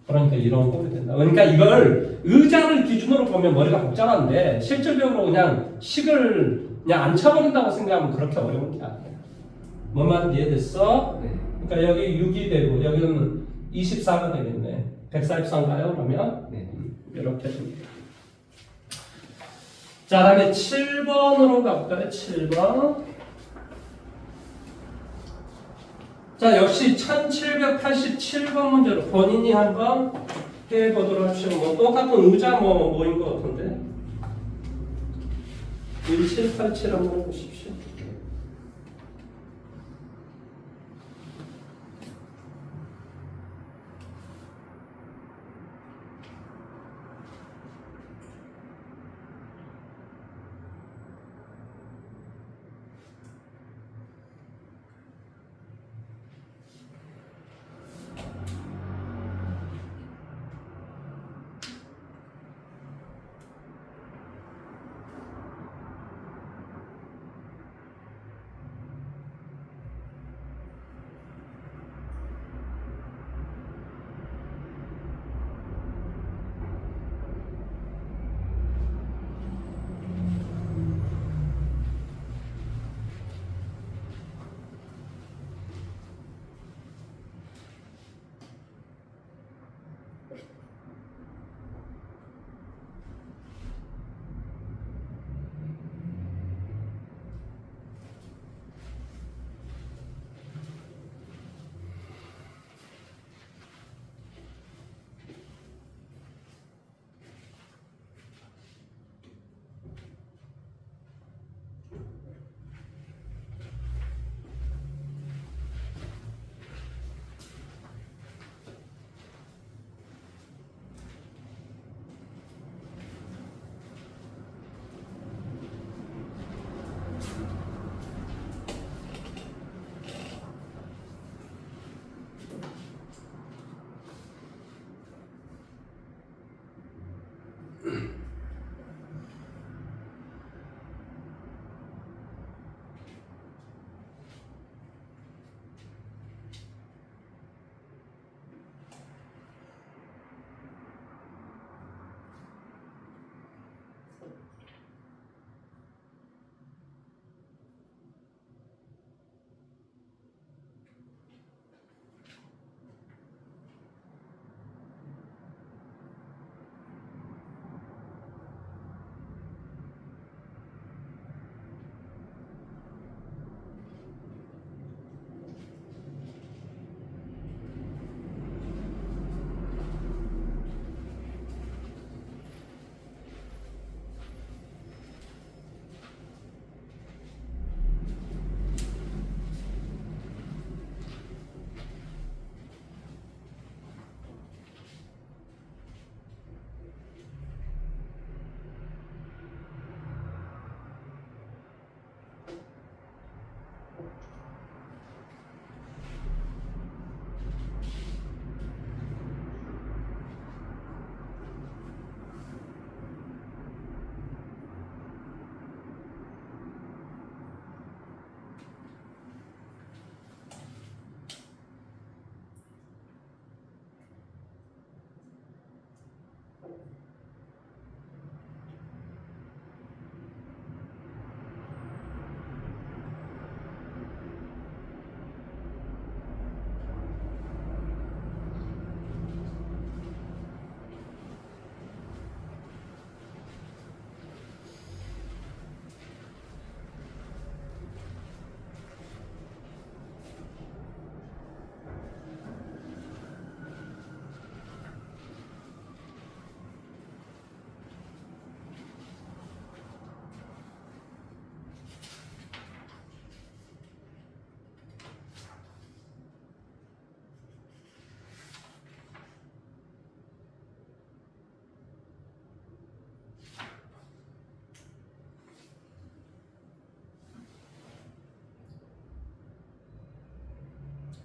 그러니까 이런 꼴이 된다. 그러니까 이걸 의자를 기준으로 보면 머리가 복잡한데 실질적으로 그냥 식을 그냥 안 쳐버린다고 생각하면 그렇게 어려운 게 아니야. 뭔 말인지 이해됐어? 네. 그러니까 여기 6이 되고 여기는 24가 되겠네. 144인가요? 그러면 네. 이렇게 됩니다. 자, 다음에 7번으로 가볼까요? 7번. 자, 역시 1787번 문제로 본인이 한번 해보도록 합시다. 똑같은 의자 뭐인 것 같은데. 1787 한번 해보십시오.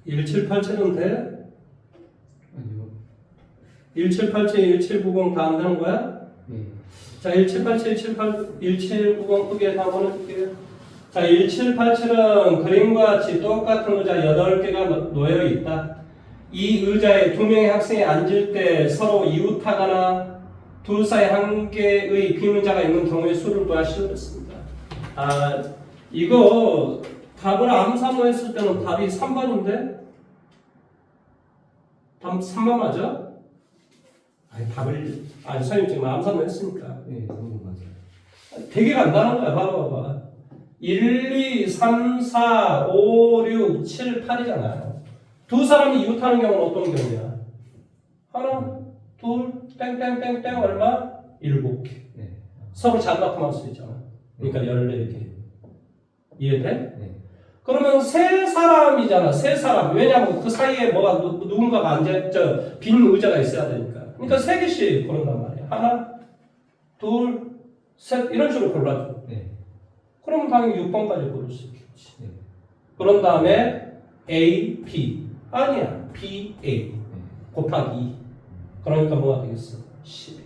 1787은 돼? 아니요. 1787, 1790 다 안 되는 거야? 네. 자, 1787, 1790 크게 한번 해볼게요. 자, 1787은 그림과 같이 똑같은 의자 8개가 놓여 있다. 이 의자에 두 명의 학생이 앉을 때 서로 이웃하거나 둘 사이 한 개의 빈 의자가 있는 경우의 수를 구하시오 했습니다. 아, 이거 답을 암산로 했을 때는 답이 3번인데? 답 3번 맞아? 선생님 지금 암산로 했으니까. 네, 그런 거 맞아요. 되게 간단한 거야. 봐봐. 1, 2, 3, 4, 5, 6, 7, 8이잖아요. 두 사람이 이웃하는 경우는 어떤 경우야? 하나, 둘, 땡땡땡땡 얼마? 7개. 네. 서로 잘바꿈 할 수 있잖아. 그러니까 14개. 이해돼? 네. 그러면 세 사람이잖아. 세 사람. 왜냐하면 그 사이에 뭐가 누군가가 빈 의자가 있어야 되니까. 그러니까 3개씩 고른단 말이야. 하나, 둘, 셋 이런 식으로 골라줘. 네. 그러면 당연히 6번까지 고를 수 있겠지. 네. 그런 다음에 A, B. 아니야. B, A. 곱하기 2. 그러니까 뭐가 되겠어? 10.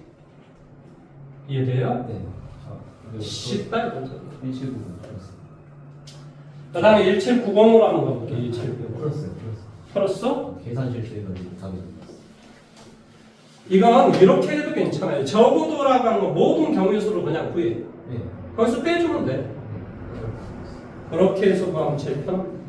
이해돼요? 네. 10다 이거죠. 1790 풀었어요. 그 다음에 1790으로 한번 가볼게. 1790. 풀었어요. 풀었어? 계산 실수해가지고 답이 안 나왔어요. 이건 이렇게 해도 괜찮아요. 적어도라고 하는 건 모든 경우의 수를 그냥 구해. 네. 거기서 빼주면 돼. 그렇게 해서 구하면 제일 편합니다.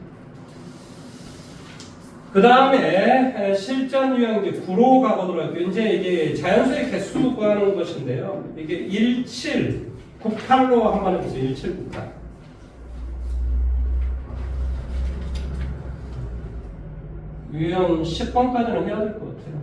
그 다음에 실전 유형 이제 9로 가보도록 할게요. 이제 이게 자연수의 개수 구하는 것인데요. 이게 1798로 한번 해보세요. 1798. 유형 10번까지는 해야 될 것 같아요.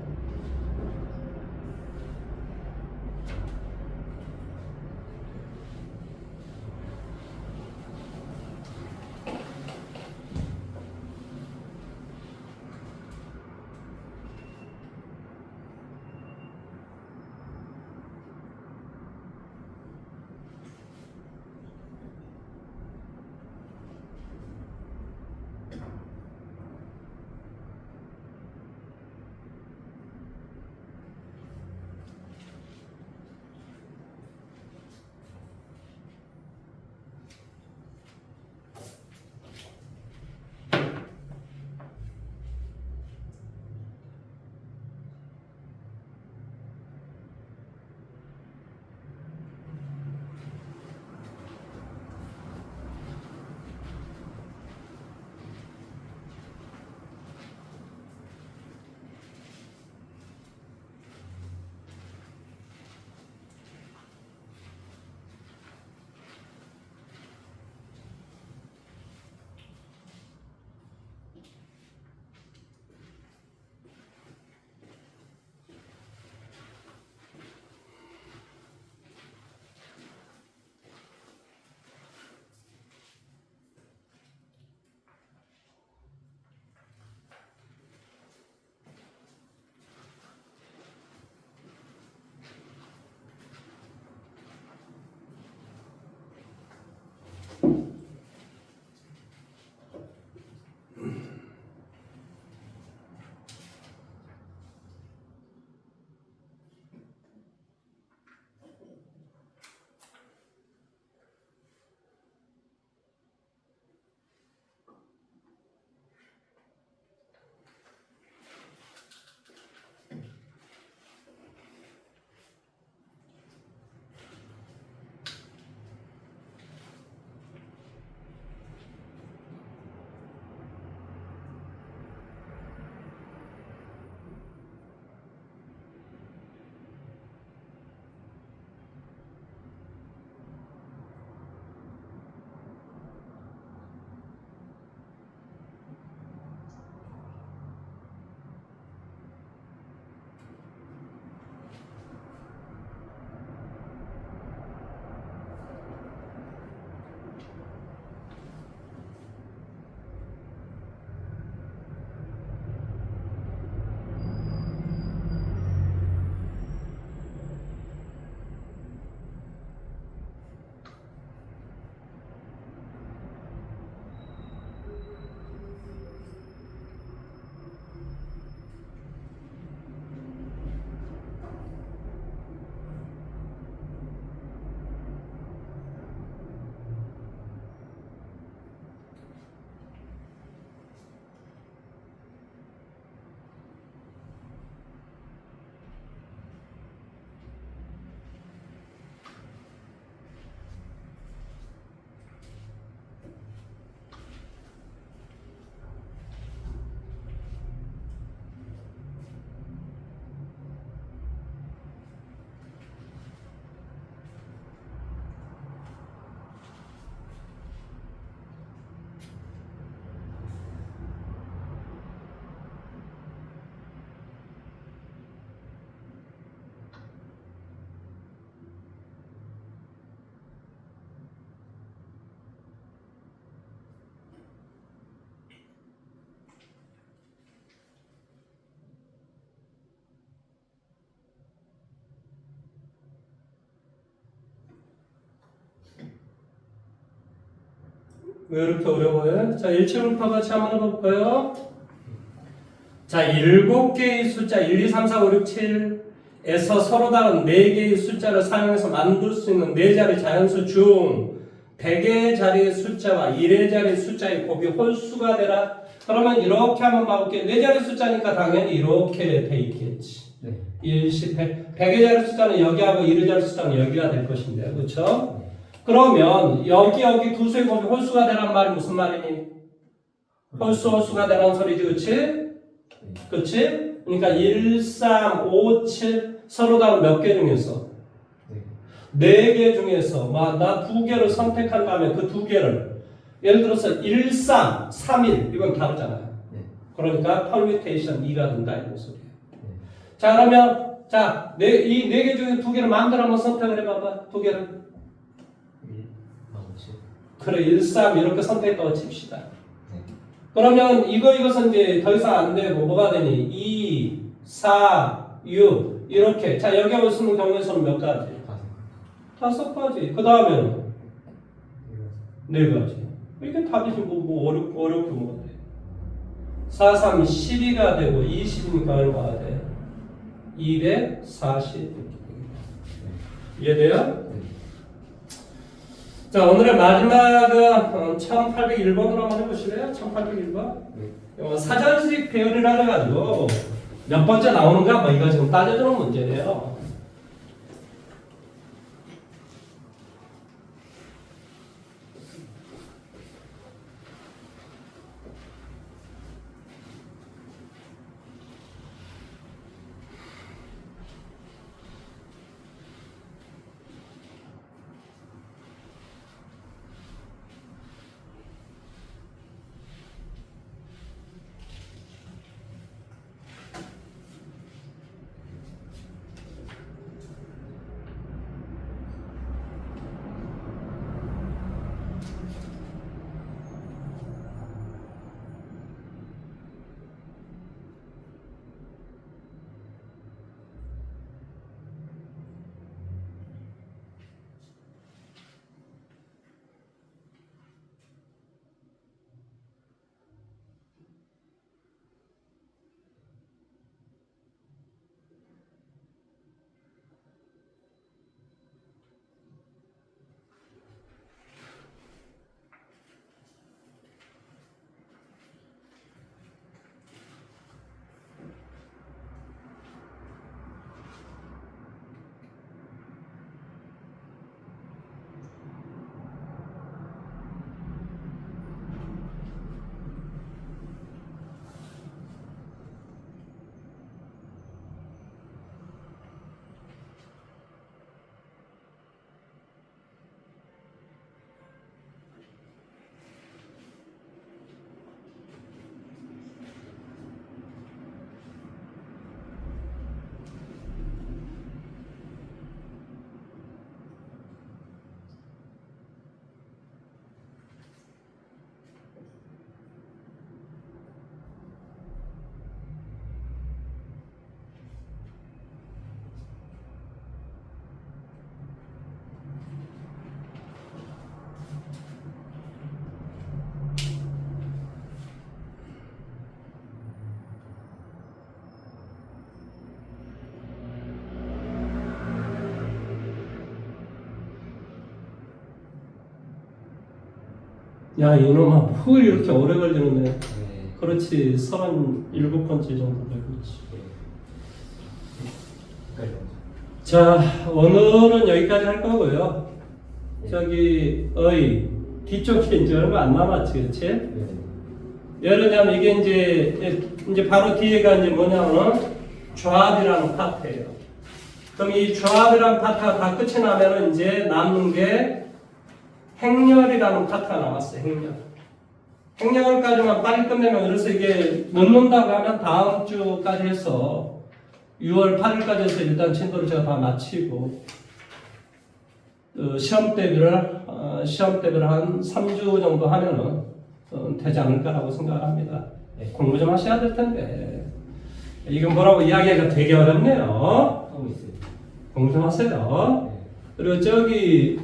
왜 이렇게 어려워요? 자, 일체분법 같이 한번 해볼까요? 자, 7개의 숫자 1, 2, 3, 4, 5, 6, 7에서 서로 다른 4개의 숫자를 사용해서 만들 수 있는 4자리 자연수 중 100의 자리의 숫자와 1의 자리의 숫자의 곱이 홀수가 되라. 그러면 이렇게 한번 봐볼게요. 4자리 숫자니까 당연히 이렇게 돼 있겠지. 네. 1, 10, 100. 100의 자리 숫자는 여기하고 1의 자리 숫자는 여기가 될 것인데요. 그렇죠? 그러면 여기 두 수의 곱이 홀수가 되란 말이 무슨 말이니? 홀수가 되라는 소리지, 그렇지? 그렇지? 그러니까 1, 3, 5, 7 서로 다른 몇 개 중에서? 네. 4개 중에서 나 2개를 선택한다면 그 2개를 예를 들어서 1, 3, 3, 1 이건 다르잖아요. 네. 그러니까 permutation 2가 된다 이런 소리예요. 네. 자, 그러면 이 4개 중에 2개를 마음대로 한번 선택을 해봐봐. 2개를. 1, 5, 7. 그래, 1, 3 이렇게 선택했다고 칩시다. 네. 그러면 이것은 이제 더 이상 안 되고 뭐가 되니? 2, 4, 6 이렇게. 자, 여기하고 쓰는 경우에서는 몇 가지? 5 가지. 그 다음에는 4가지. 이게 답이지 뭐 어렵게 뭐가 돼. 4, 3, 12가 되고 20이니까 얼마가 돼? 240. 이해돼요? 네. 자, 오늘의 마지막은 1801번으로 한번 해보실래요? 1801번. 네. 사전식 배열이라 해가지고 몇 번째 나오는가 뭐 이거 지금 따져주는 문제예요. 야, 이놈아, 뭘 이렇게 오래 걸리는데. 네. 그렇지, 37번째 정도 되고 있지. 네. 자, 오늘은 여기까지 할 거고요. 저기, 뒤쪽에 이제 얼마 안 남았지, 그렇지? 네. 예를 들면 이게 이제 바로 뒤에가 이제 뭐냐면 조합이라는 파트예요. 그럼 이 조합이라는 파트가 다 끝이 나면은 이제 남는 게 행렬이라는 파트가 나왔어요. 행렬까지만 빨리 끝내면, 그래서 이게 넣는다고 하면 다음 주까지 해서 6월 8일까지 해서 일단 진도를 제가 다 마치고 시험 대비를 한 3주 정도 하면은 되지 않을까라고 생각합니다. 공부 좀 하셔야 될 텐데 이건 뭐라고 이야기하기가 되게 어렵네요. 하고 있어요. 공부 좀 하세요. 네. 그리고 저기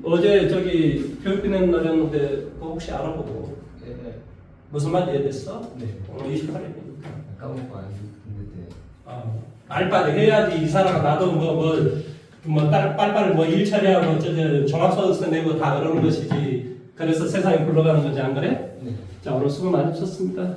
어제 저기 교육비는 날렸는데 그거 혹시 알아보고 네. 무슨 말 이해됐어? 네. 오늘 28일이니까. 까먹고 안 했는데. 빨리빨리 해야지. 이 사람 나도 빨리빨리 일 처리하고 종합소득세 내고 다 그러는 것이지. 그래서 세상이 굴러가는 거지 안 그래? 네. 자 오늘 수고 많으셨습니다.